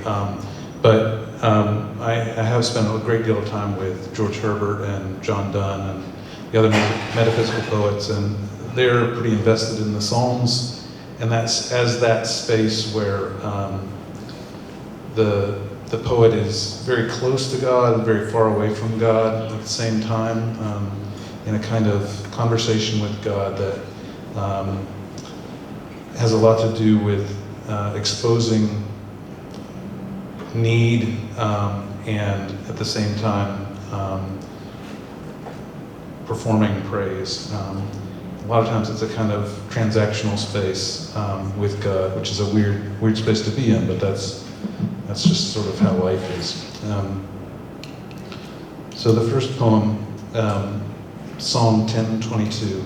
But I have spent a great deal of time with George Herbert and John Donne and the other metaphysical poets, and they're pretty invested in the Psalms, and that's as that space where the poet is very close to God, very far away from God at the same time, in a kind of conversation with God that has a lot to do with exposing need and at the same time performing praise. A lot of times it's a kind of transactional space with God, which is a weird space to be in, but that's just sort of how life is. So the first poem, Psalm 10:22,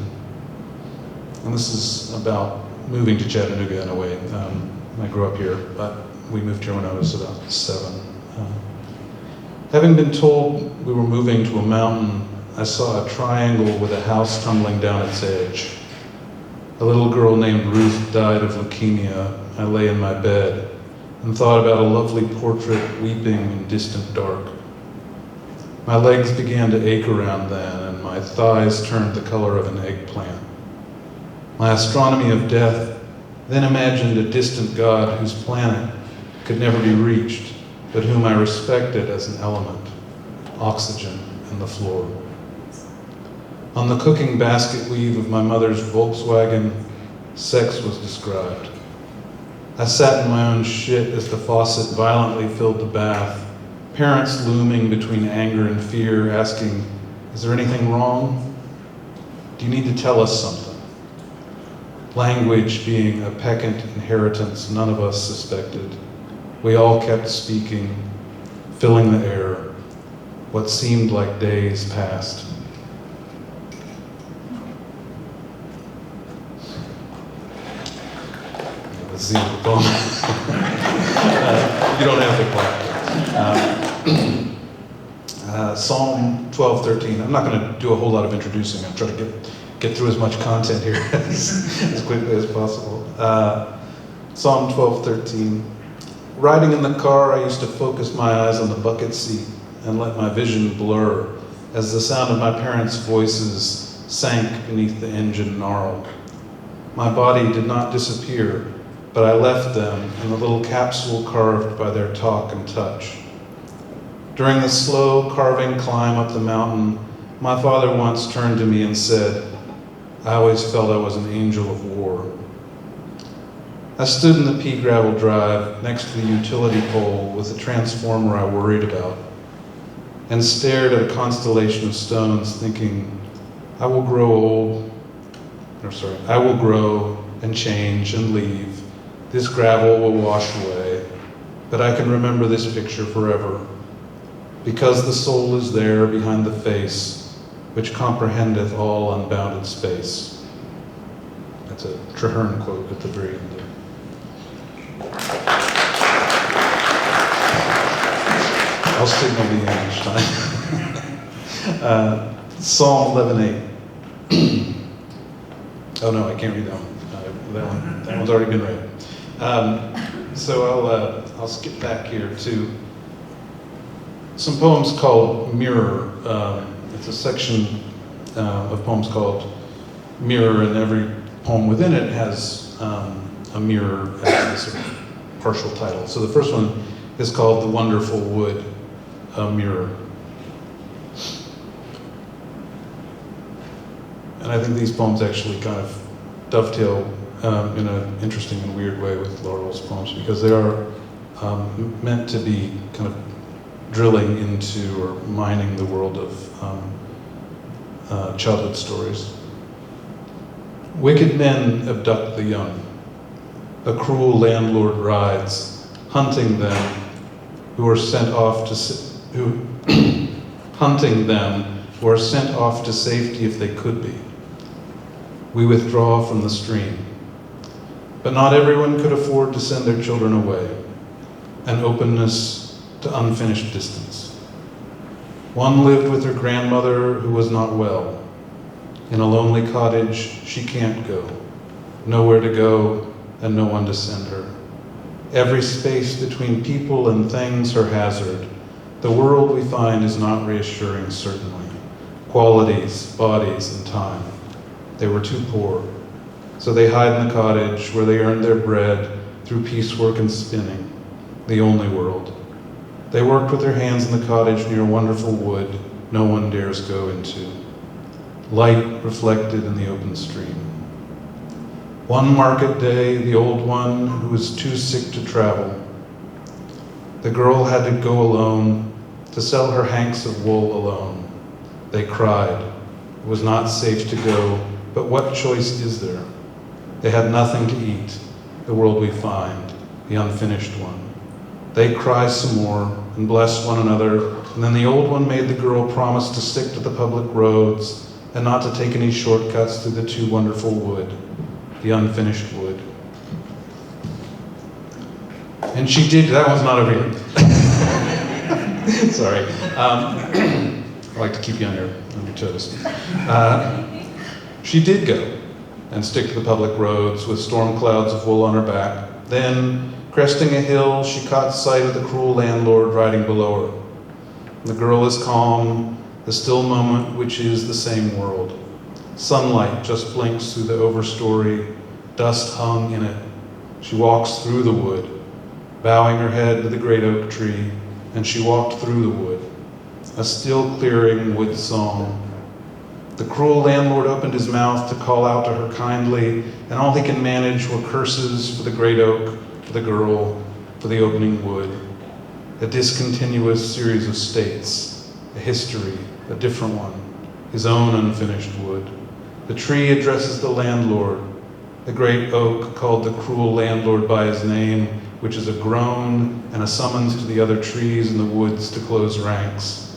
and this is about moving to Chattanooga in a way. I grew up here, but we moved here when I was about 7. Having been told we were moving to a mountain, I saw a triangle with a house tumbling down its edge. A little girl named Ruth died of leukemia. I lay in my bed and thought about a lovely portrait weeping in distant dark. My legs began to ache around then, and my thighs turned the color of an eggplant. My astronomy of death then imagined a distant God whose planet could never be reached, but whom I respected as an element, oxygen in the floor. On the cooking basket weave of my mother's Volkswagen, sex was described. I sat in my own shit as the faucet violently filled the bath, parents looming between anger and fear, asking, "Is there anything wrong? Do you need to tell us something?" Language being a peccant inheritance none of us suspected, we all kept speaking, filling the air. What seemed like days passed. That's the end of the poem. You don't have to clap. Psalm 12:13. I'm not going to do a whole lot of introducing. I'm trying to get through as much content here as quickly as possible. Psalm 12:13. Riding in the car, I used to focus my eyes on the bucket seat and let my vision blur as the sound of my parents' voices sank beneath the engine gnarl. My body did not disappear, but I left them in the little capsule carved by their talk and touch. During the slow carving climb up the mountain, my father once turned to me and said, "I always felt I was an angel of war." I stood in the pea gravel drive next to the utility pole with the transformer I worried about and stared at a constellation of stones thinking, I will grow and change and leave. This gravel will wash away. but I can remember this picture forever, because the soul is there behind the face, which comprehendeth all unbounded space. That's a Traherne quote at the very end there. I'll signal the end each time. Psalm 11:8. Oh no, I can't read that one. That one's already been read. So I'll skip back here to some poems called Mirror. It's a section of poems called Mirror, and every poem within it has a mirror as a sort of partial title. So the first one is called The Wonderful Wood, a Mirror. And I think these poems actually kind of dovetail in an interesting and weird way with Laurel's poems, because they are meant to be kind of drilling into or mining the world of childhood stories. Wicked men abduct the young. A cruel landlord rides, hunting them who are sent off to hunting them who are sent off to safety if they could be. We withdraw from the stream. But not everyone could afford to send their children away, an openness to unfinished distance. One lived with her grandmother who was not well. In a lonely cottage, she can't go, nowhere to go, and no one to send her. Every space between people and things her hazard. The world we find is not reassuring, certainly. Qualities, bodies, and time. They were too poor, so they hide in the cottage where they earned their bread through piecework and spinning, the only world. They worked with their hands in the cottage near a wonderful wood no one dares go into. Light reflected in the open stream. One market day, the old one who was too sick to travel. The girl had to go alone to sell her hanks of wool alone. They cried. It was not safe to go, but what choice is there? They had nothing to eat, the world we find, the unfinished one. They cry some more and bless one another, and then the old one made the girl promise to stick to the public roads and not to take any shortcuts through the too wonderful wood, the unfinished wood. And she did. That one's not over here. Sorry. I like to keep you on your toes. She did go and stick to the public roads with storm clouds of wool on her back. Then, cresting a hill, she caught sight of the cruel landlord riding below her. The girl is calm, the still moment which is the same world. Sunlight just blinks through the overstory, dust hung in it. She walks through the wood, bowing her head to the great oak tree, and she walked through the wood, a still clearing wood song. The cruel landlord opened his mouth to call out to her kindly, and all he can manage were curses for the great oak, for the girl, for the opening wood. A discontinuous series of states, a history, a different one, his own unfinished wood. The tree addresses the landlord, the great oak called the cruel landlord by his name, which is a groan and a summons to the other trees in the woods to close ranks.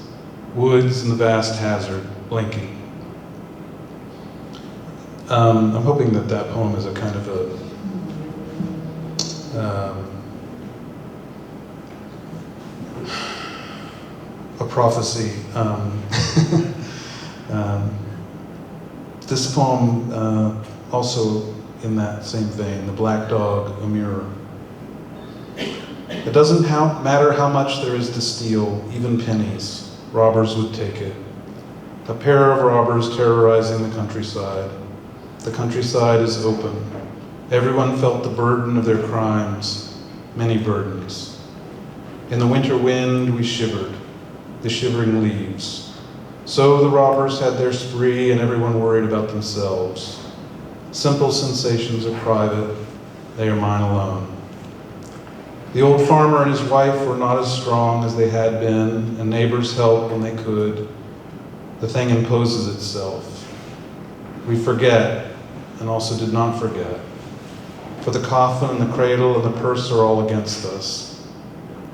Woods in the vast hazard, blinking. I'm hoping that that poem is a kind of a prophecy. This poem, also in that same vein, The Black Dog, a Mirror. It doesn't matter how much there is to steal, even pennies, robbers would take it. A pair of robbers terrorizing the countryside. The countryside is open. Everyone felt the burden of their crimes, many burdens. In the winter wind we shivered, the shivering leaves. So the robbers had their spree and everyone worried about themselves. Simple sensations are private, they are mine alone. The old farmer and his wife were not as strong as they had been, and neighbors helped when they could. The thing imposes itself. We forget, and also did not forget. For the coffin and the cradle and the purse are all against us.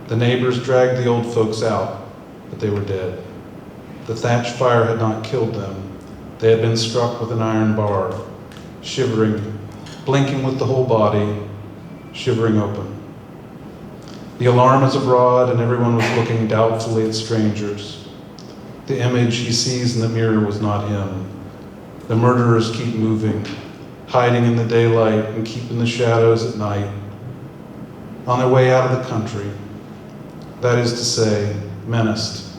The neighbors dragged the old folks out, but they were dead. The thatch fire had not killed them. They had been struck with an iron bar, shivering, blinking with the whole body, shivering open. The alarm is abroad, and everyone was looking doubtfully at strangers. The image he sees in the mirror was not him. The murderers keep moving, hiding in the daylight and keeping the shadows at night. On their way out of the country, that is to say, menaced.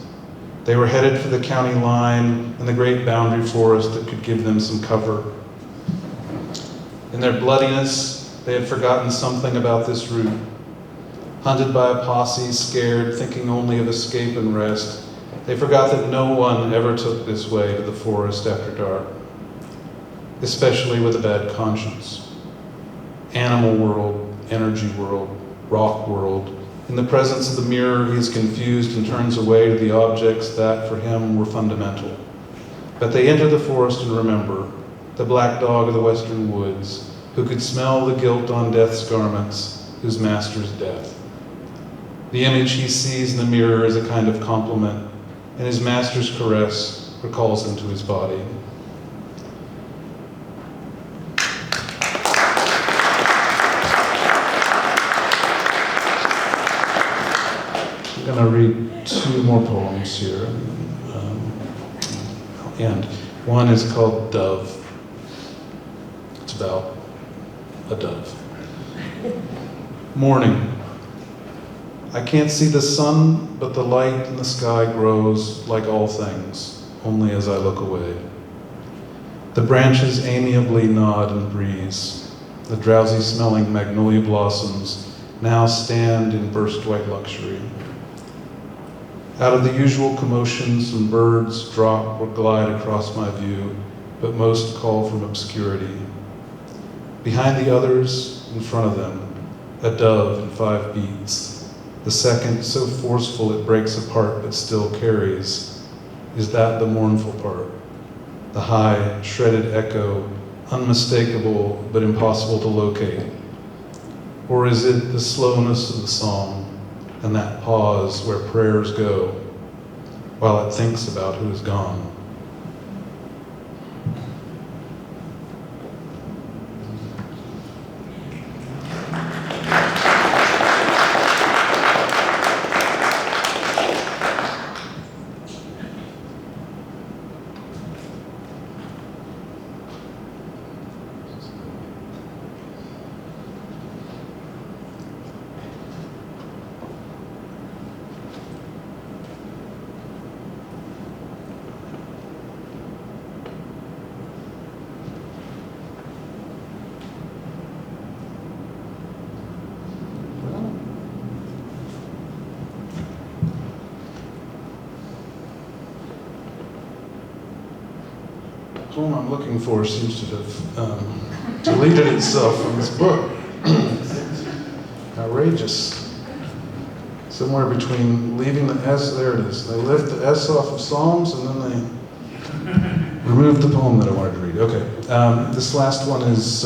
They were headed for the county line and the great boundary forest that could give them some cover. In their bloodiness, they had forgotten something about this route. Hunted by a posse, scared, thinking only of escape and rest, they forgot that no one ever took this way to the forest after dark, especially with a bad conscience. Animal world, energy world, rock world. In the presence of the mirror, he is confused and turns away to the objects that, for him, were fundamental. But they enter the forest and remember the black dog of the western woods, who could smell the guilt on death's garments, whose master's death. The image he sees in the mirror is a kind of compliment, and his master's caress recalls him to his body. I'm going to read two more poems here. And one is called Dove. It's about a dove. Morning. I can't see the sun, but the light in the sky grows like all things, only as I look away. The branches amiably nod and breeze. The drowsy smelling magnolia blossoms now stand in burst white luxury. Out of the usual commotion, some birds drop or glide across my view, but most call from obscurity. Behind the others, in front of them, a dove in 5 beats. The second, so forceful it breaks apart but still carries. Is that the mournful part? The high, shredded echo, unmistakable but impossible to locate? Or is it the slowness of the song, and that pause where prayers go, while it thinks about who is gone? The poem I'm looking for seems to have deleted itself from this book. Outrageous. Somewhere between leaving the S, there it is. They left the S off of Psalms and then they removed the poem that I wanted to read. Okay, this last one is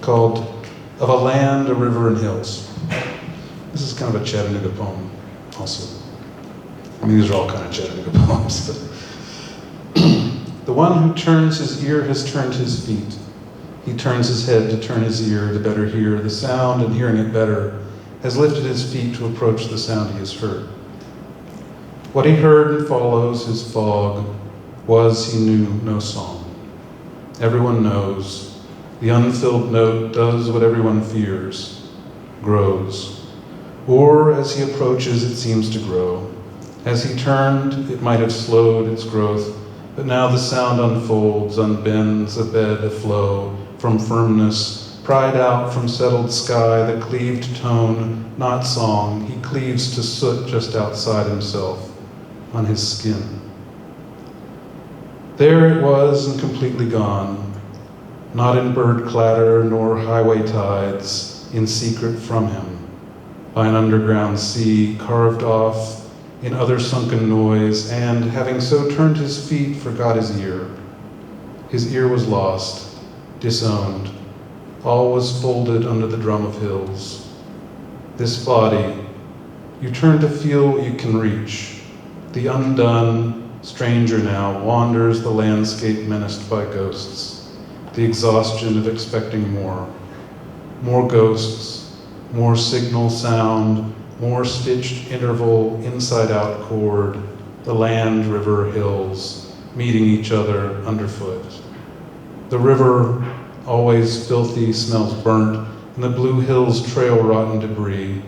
called Of a Land, a River, and Hills. This is kind of a Chattanooga poem also. I mean, these are all kind of Chattanooga poems, but the one who turns his ear has turned his feet. He turns his head to turn his ear to better hear the sound, and hearing it better, has lifted his feet to approach the sound he has heard. What he heard and follows his fog was, he knew, no song. Everyone knows. The unfilled note does what everyone fears, grows. Or as he approaches, it seems to grow. As he turned, it might have slowed its growth, but now the sound unfolds, unbends, a bed, a flow, from firmness, pried out from settled sky, the cleaved tone, not song. He cleaves to soot just outside himself, on his skin. There it was and completely gone, not in bird clatter nor highway tides, in secret from him, by an underground sea, carved off in other sunken noise, and, having so turned his feet, forgot his ear. His ear was lost, disowned. All was folded under the drum of hills. This body, You turn to feel what you can reach. The undone stranger now wanders the landscape menaced by ghosts, the exhaustion of expecting more. More ghosts, more signal sound, more stitched interval, inside-out chord, the land, river, hills, meeting each other underfoot. The river, always filthy, smells burnt, and the blue hills trail rotten debris.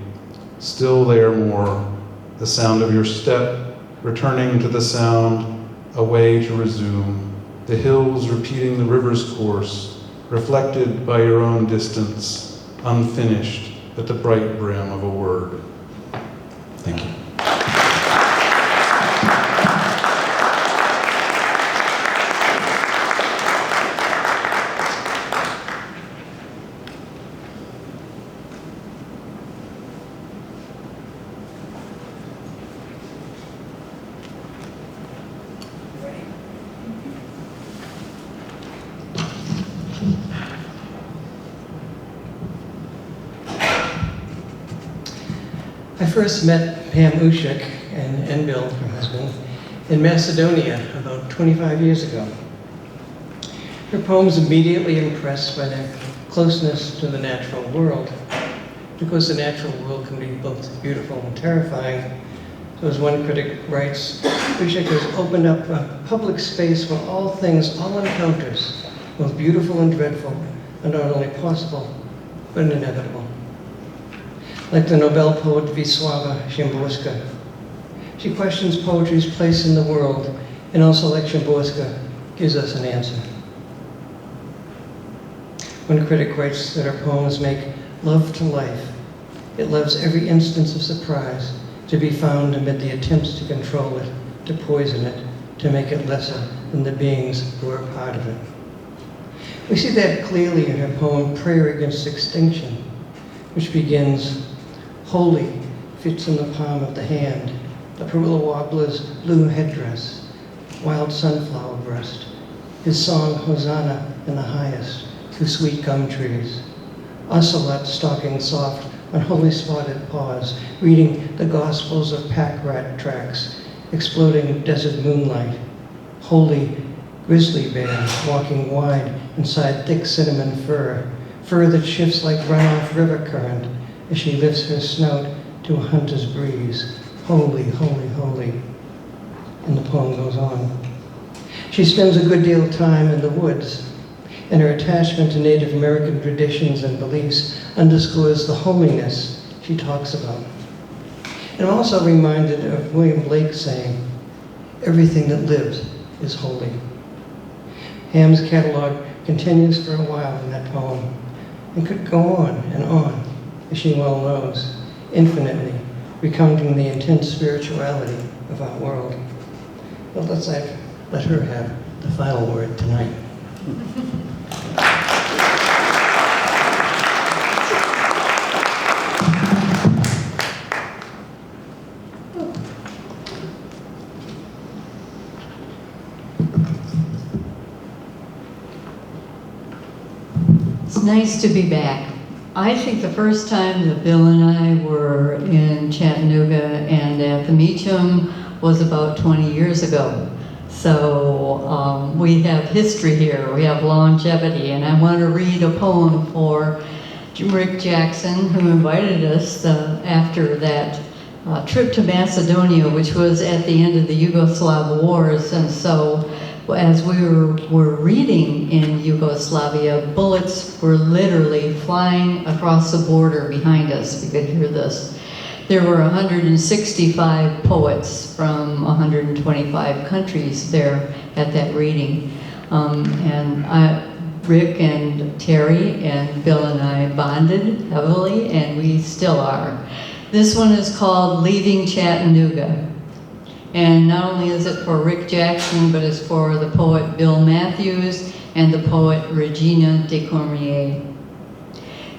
Still there more, the sound of your step, returning to the sound, a way to resume. The hills repeating the river's course, reflected by your own distance, unfinished at the bright brim of a word. Thank you. I first met Pam Uschek and Bill, her husband, in Macedonia about 25 years ago. Her poems immediately impressed by their closeness to the natural world. Because the natural world can be both beautiful and terrifying, so as one critic writes, Uschek has opened up a public space where all things, all encounters, both beautiful and dreadful, are not only possible, but inevitable. Like the Nobel poet Wisława Szymborska, she questions poetry's place in the world, and also like Szymborska, gives us an answer. One critic writes that her poems make love to life. It loves every instance of surprise, to be found amid the attempts to control it, to poison it, to make it lesser than the beings who are part of it. We see that clearly in her poem Prayer Against Extinction, which begins, holy fits in the palm of the hand, the parula warbler's blue headdress, wild sunflower breast, his song Hosanna in the highest, through sweet gum trees, ocelot stalking soft on holy spotted paws, reading the gospels of pack rat tracks, exploding desert moonlight, holy grizzly bear walking wide inside thick cinnamon fur, fur that shifts like runoff river current as she lifts her snout to a hunter's breeze. Holy, holy, holy. And the poem goes on. She spends a good deal of time in the woods, and her attachment to Native American traditions and beliefs underscores the holiness she talks about. And I'm also reminded of William Blake saying, everything that lives is holy. Ham's catalog continues for a while in that poem, and could go on, as she well knows, infinitely, recounting the intense spirituality of our world. But let's let her have the final word tonight. It's nice to be back. I think the first time that Bill and I were in Chattanooga and at the Meacham was about 20 years ago. So we have history here, we have longevity, and I want to read a poem for Rick Jackson, who invited us after that trip to Macedonia, which was at the end of the Yugoslav wars. And so as we were reading in Yugoslavia, bullets were literally flying across the border behind us. We could hear this. There were 165 poets from 125 countries there at that reading. Rick and Terry and Bill and I bonded heavily, and we still are. This one is called Leaving Chattanooga. And not only is it for Rick Jackson, but it's for the poet Bill Matthews and the poet Regina de Cormier.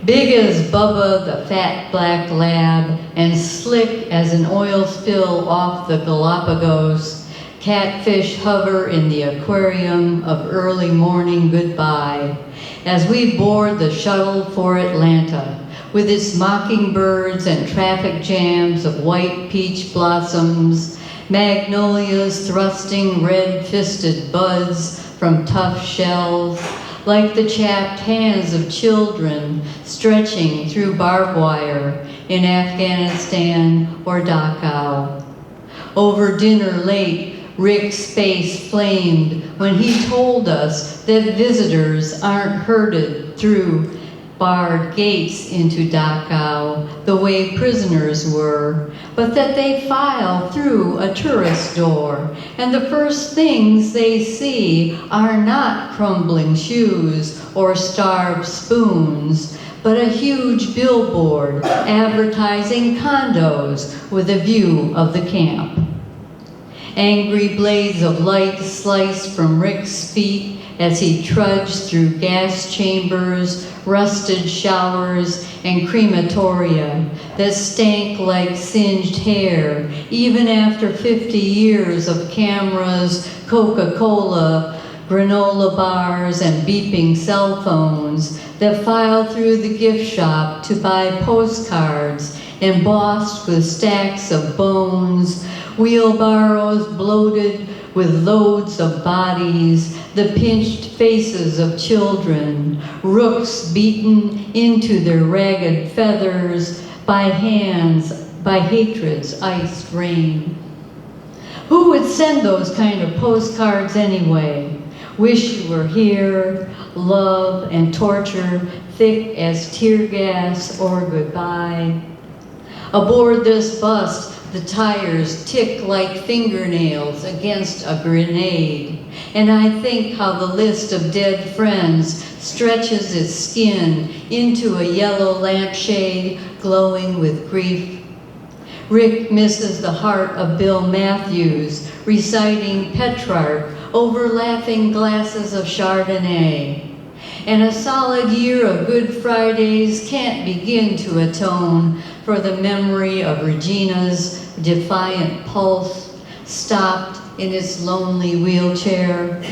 Big as Bubba, the fat black lab, and slick as an oil spill off the Galapagos, catfish hover in the aquarium of early morning goodbye as we board the shuttle for Atlanta, with its mockingbirds and traffic jams of white peach blossoms, magnolias thrusting red-fisted buds from tough shells, like the chapped hands of children stretching through barbed wire in Afghanistan or Dachau. Over dinner late, Rick's face flamed when he told us that visitors aren't herded through barred gates into Dachau the way prisoners were, but that they file through a tourist door, and the first things they see are not crumbling shoes or starved spoons, but a huge billboard advertising condos with a view of the camp. Angry blades of light sliced from Rick's feet as he trudged through gas chambers, rusted showers, and crematoria that stank like singed hair, even after 50 years of cameras, Coca-Cola, granola bars, and beeping cell phones that file through the gift shop to buy postcards embossed with stacks of bones, wheelbarrows bloated with loads of bodies, the pinched faces of children, rooks beaten into their ragged feathers by hands, by hatred's iced rain. Who would send those kind of postcards anyway? Wish you were here, love and torture thick as tear gas or goodbye. Aboard this bus, the tires tick like fingernails against a grenade. And I think how the list of dead friends stretches its skin into a yellow lampshade glowing with grief. Rick misses the heart of Bill Matthews reciting Petrarch over laughing glasses of Chardonnay. And a solid year of Good Fridays can't begin to atone for the memory of Regina's defiant pulse stopped in its lonely wheelchair.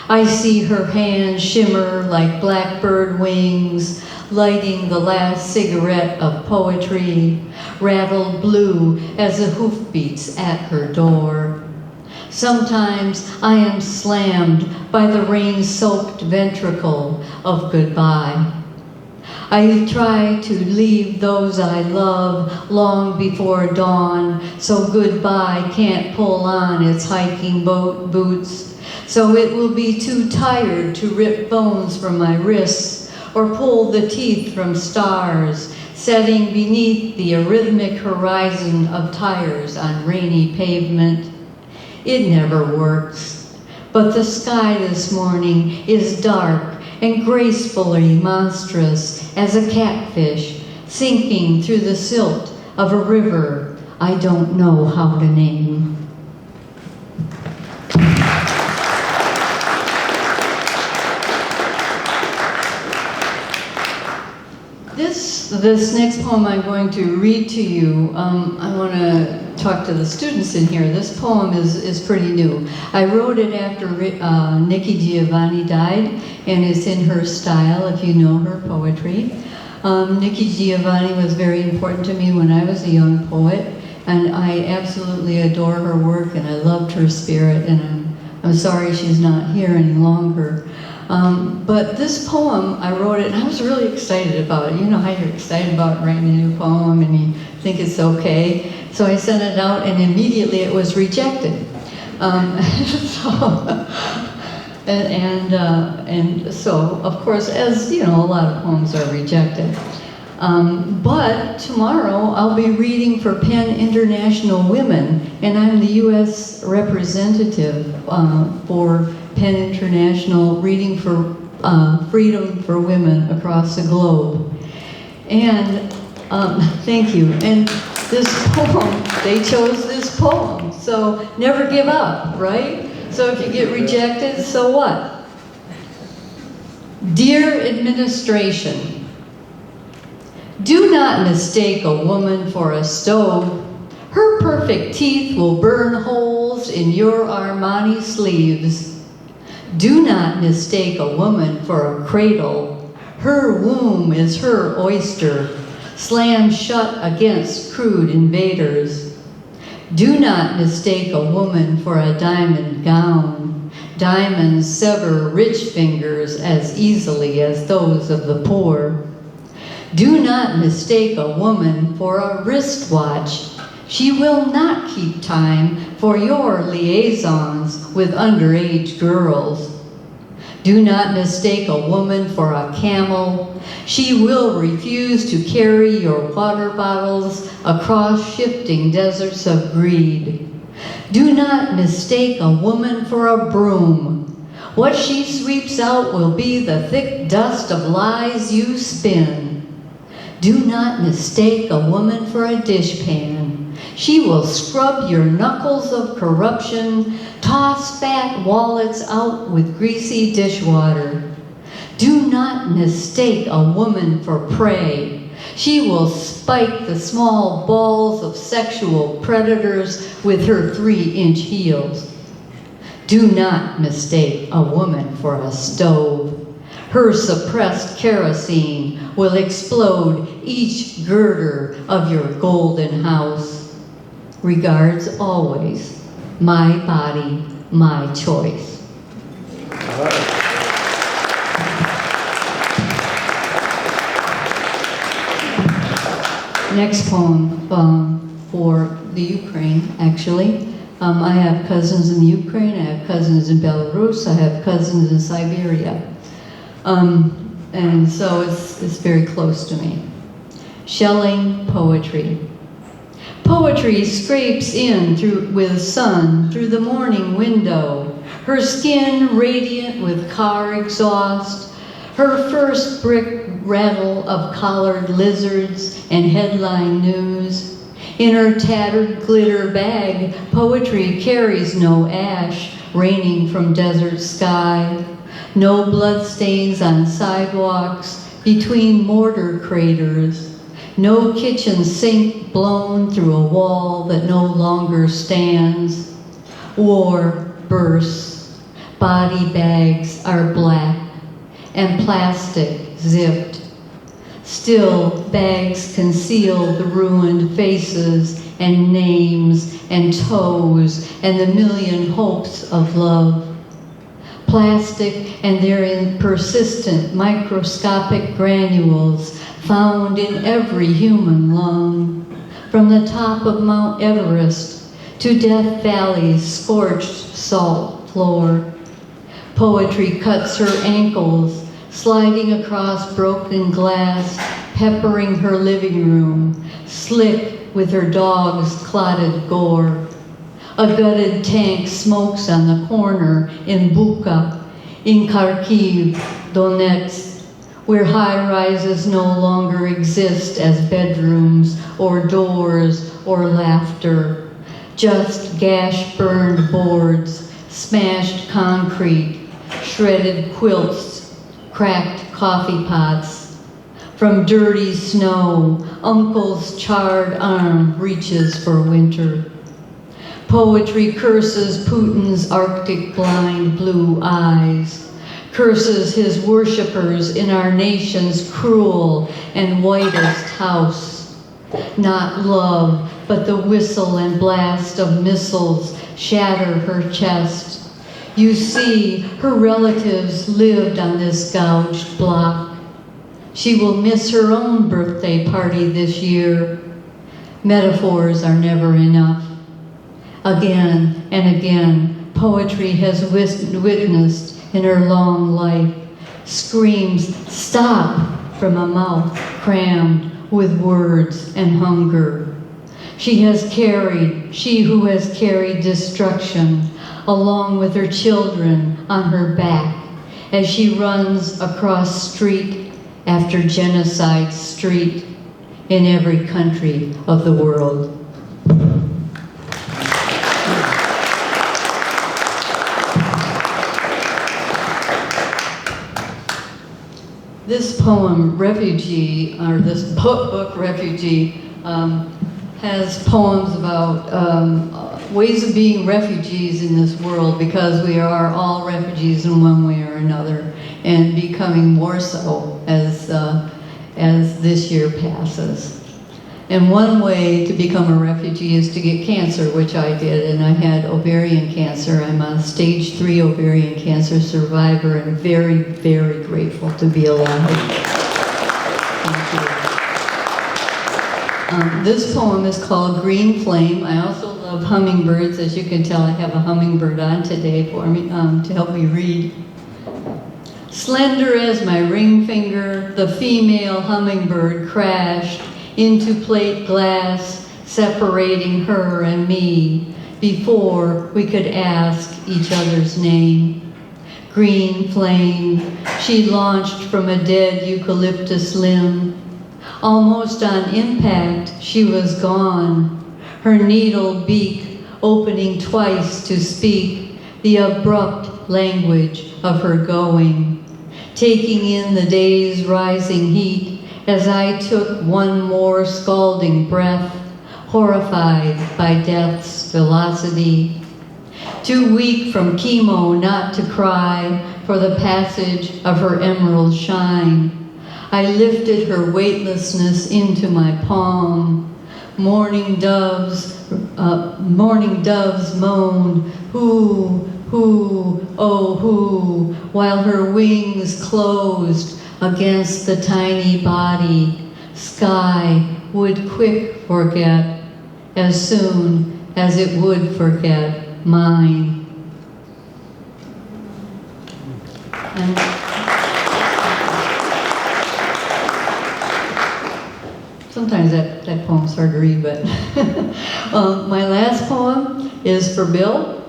I see her hands shimmer like blackbird wings, lighting the last cigarette of poetry, rattled blue as the hoofbeats at her door. Sometimes I am slammed by the rain-soaked ventricle of goodbye. I try to leave those I love long before dawn, so goodbye can't pull on its hiking boots, so it will be too tired to rip bones from my wrists or pull the teeth from stars, setting beneath the arrhythmic horizon of tires on rainy pavement. It never works, but the sky this morning is dark and gracefully monstrous as a catfish sinking through the silt of a river I don't know how to name. This next poem I'm going to read to you, I want to talk to the students in here. This poem is pretty new. I wrote it after Nikki Giovanni died, and it's in her style, if you know her poetry. Nikki Giovanni was very important to me when I was a young poet, and I absolutely adore her work, and I loved her spirit, and I'm sorry she's not here any longer. But this poem, I wrote it, and I was really excited about it. You know how you're excited about writing a new poem and you think it's okay. So I sent it out, and immediately it was rejected. So, of course, as you know, a lot of poems are rejected. But tomorrow I'll be reading for PEN International Women, and I'm the U.S. representative for PEN International, reading for freedom for women across the globe. And thank you. And this poem, they chose this poem. So never give up, right? So if you get rejected, so what? Dear administration, do not mistake a woman for a stove. Her perfect teeth will burn holes in your Armani sleeves. Do not mistake a woman for a cradle. Her womb is her oyster. slammed shut against crude invaders. Do not mistake a woman for a diamond gown. Diamonds sever rich fingers as easily as those of the poor. Do not mistake a woman for a wristwatch. She will not keep time for your liaisons with underage girls. Do not mistake a woman for a camel. She will refuse to carry your water bottles across shifting deserts of greed. Do not mistake a woman for a broom. What she sweeps out will be the thick dust of lies you spin. Do not mistake a woman for a dishpan. She will scrub your knuckles of corruption, toss fat wallets out with greasy dishwater. Do not mistake a woman for prey. She will spike the small balls of sexual predators with her 3-inch heels. Do not mistake a woman for a stove. Her suppressed kerosene will explode each girder of your golden house. Regards always, my body, my choice. Next poem for the Ukraine, actually. I have cousins in the Ukraine, I have cousins in Belarus, I have cousins in Siberia. And so it's very close to me. Shelling poetry. Poetry scrapes in with sun through the morning window, her skin radiant with car exhaust, her first brick rattle of collared lizards and headline news. In her tattered glitter bag, poetry carries no ash raining from desert sky, no bloodstains on sidewalks between mortar craters, no kitchen sink blown through a wall that no longer stands. War bursts, body bags are black and plastic zipped. Still, bags conceal the ruined faces and names and toes and the million hopes of love. Plastic and their persistent microscopic granules found in every human lung, from the top of Mount Everest to Death Valley's scorched salt floor. Poetry cuts her ankles, sliding across broken glass, peppering her living room, slick with her dog's clotted gore. A gutted tank smokes on the corner in Bucha, in Kharkiv, Donetsk, where high-rises no longer exist as bedrooms or doors or laughter, just gash-burned boards, smashed concrete, shredded quilts, cracked coffee pots. From dirty snow, Uncle's charred arm reaches for winter. Poetry curses Putin's Arctic blind blue eyes, curses his worshippers in our nation's cruel and whitest house. Not love, but the whistle and blast of missiles shatter her chest. You see, her relatives lived on this gouged block. She will miss her own birthday party this year. Metaphors are never enough. Again and again, poetry has witnessed in her long life screams, "Stop!" from a mouth crammed with words and hunger. She who has carried destruction, along with her children on her back, as she runs across street after genocide street in every country of the world. This poem, Refugee, or this book, Refugee, has poems about ways of being refugees in this world, because we are all refugees in one way or another, and becoming more so as as this year passes. And one way to become a refugee is to get cancer, which I did, and I had ovarian cancer. I'm a stage 3 ovarian cancer survivor and very, very grateful to be alive. Thank you. This poem is called Green Flame. I also love hummingbirds. As you can tell, I have a hummingbird on today for me to help me read. Slender as my ring finger, the female hummingbird crashed into plate glass, separating her and me before we could ask each other's name. Green flame, she launched from a dead eucalyptus limb. Almost on impact, she was gone, her needle beak opening twice to speak the abrupt language of her going, taking in the day's rising heat as I took one more scalding breath, horrified by death's velocity. Too weak from chemo not to cry for the passage of her emerald shine, I lifted her weightlessness into my palm. Morning doves moaned, hoo, hoo, oh hoo, while her wings closed against the tiny body. Sky would quick forget as soon as it would forget mine. And sometimes that poem's hard to read, but my last poem is for Bill,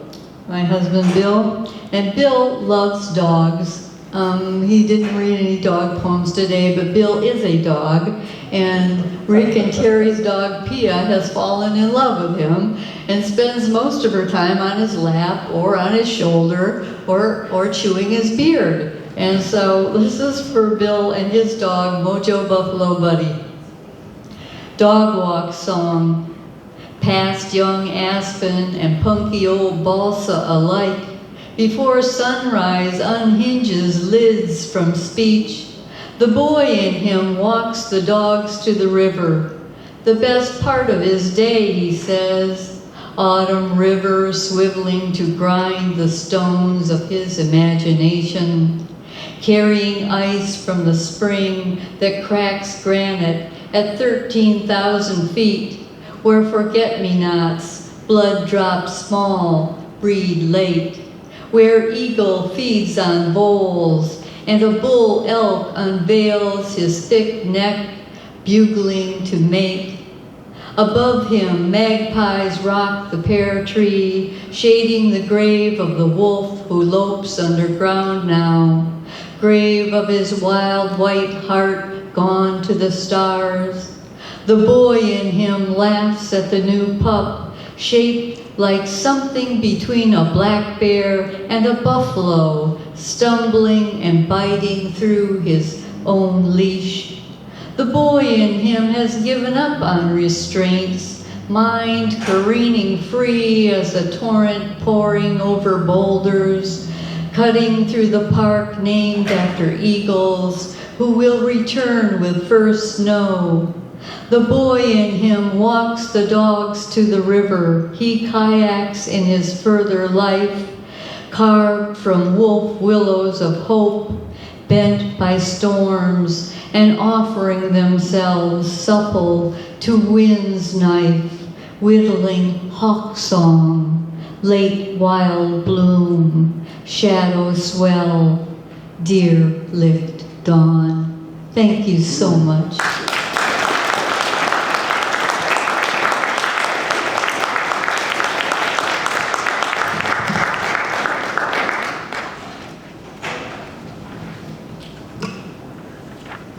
my husband Bill, and Bill loves dogs. He didn't read any dog poems today, but Bill is a dog, and Rick and Terry's dog Pia has fallen in love with him and spends most of her time on his lap or on his shoulder or chewing his beard. And so this is for Bill and his dog, Mojo Buffalo Buddy. Dog walk song, past young aspen and punky old balsa alike. Before sunrise unhinges lids from speech, the boy in him walks the dogs to the river. The best part of his day, he says, autumn river swiveling to grind the stones of his imagination, carrying ice from the spring that cracks granite at 13,000 feet, where forget-me-nots, blood drops small, breed late, where eagle feeds on bowls, and a bull elk unveils his thick neck, bugling to mate. Above him, magpies rock the pear tree, shading the grave of the wolf who lopes underground now, grave of his wild white heart gone to the stars. The boy in him laughs at the new pup, shaped like something between a black bear and a buffalo, stumbling and biting through his own leash. The boy in him has given up on restraints, mind careening free as a torrent pouring over boulders, cutting through the park named after eagles who will return with first snow. The boy in him walks the dogs to the river. He kayaks in his further life, carved from wolf willows of hope, bent by storms, and offering themselves supple to wind's knife, whittling hawk song, late wild bloom, shadow swell, deer-licked dawn. Thank you so much.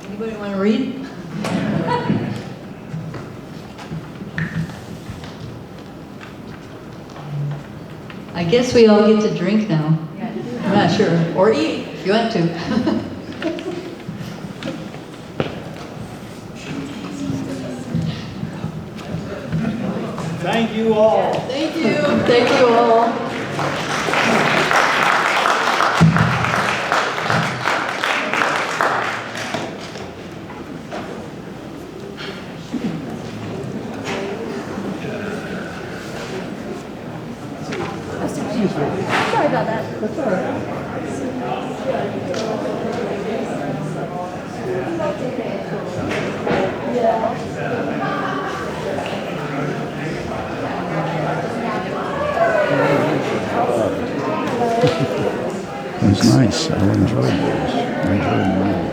Anybody want to read? I guess we all get to drink now. I'm not sure. Or eat, if you want to. Thank you all. Thank you. Thank you all. Sorry about that. That's all right. It was nice. I enjoyed those. I enjoyed them.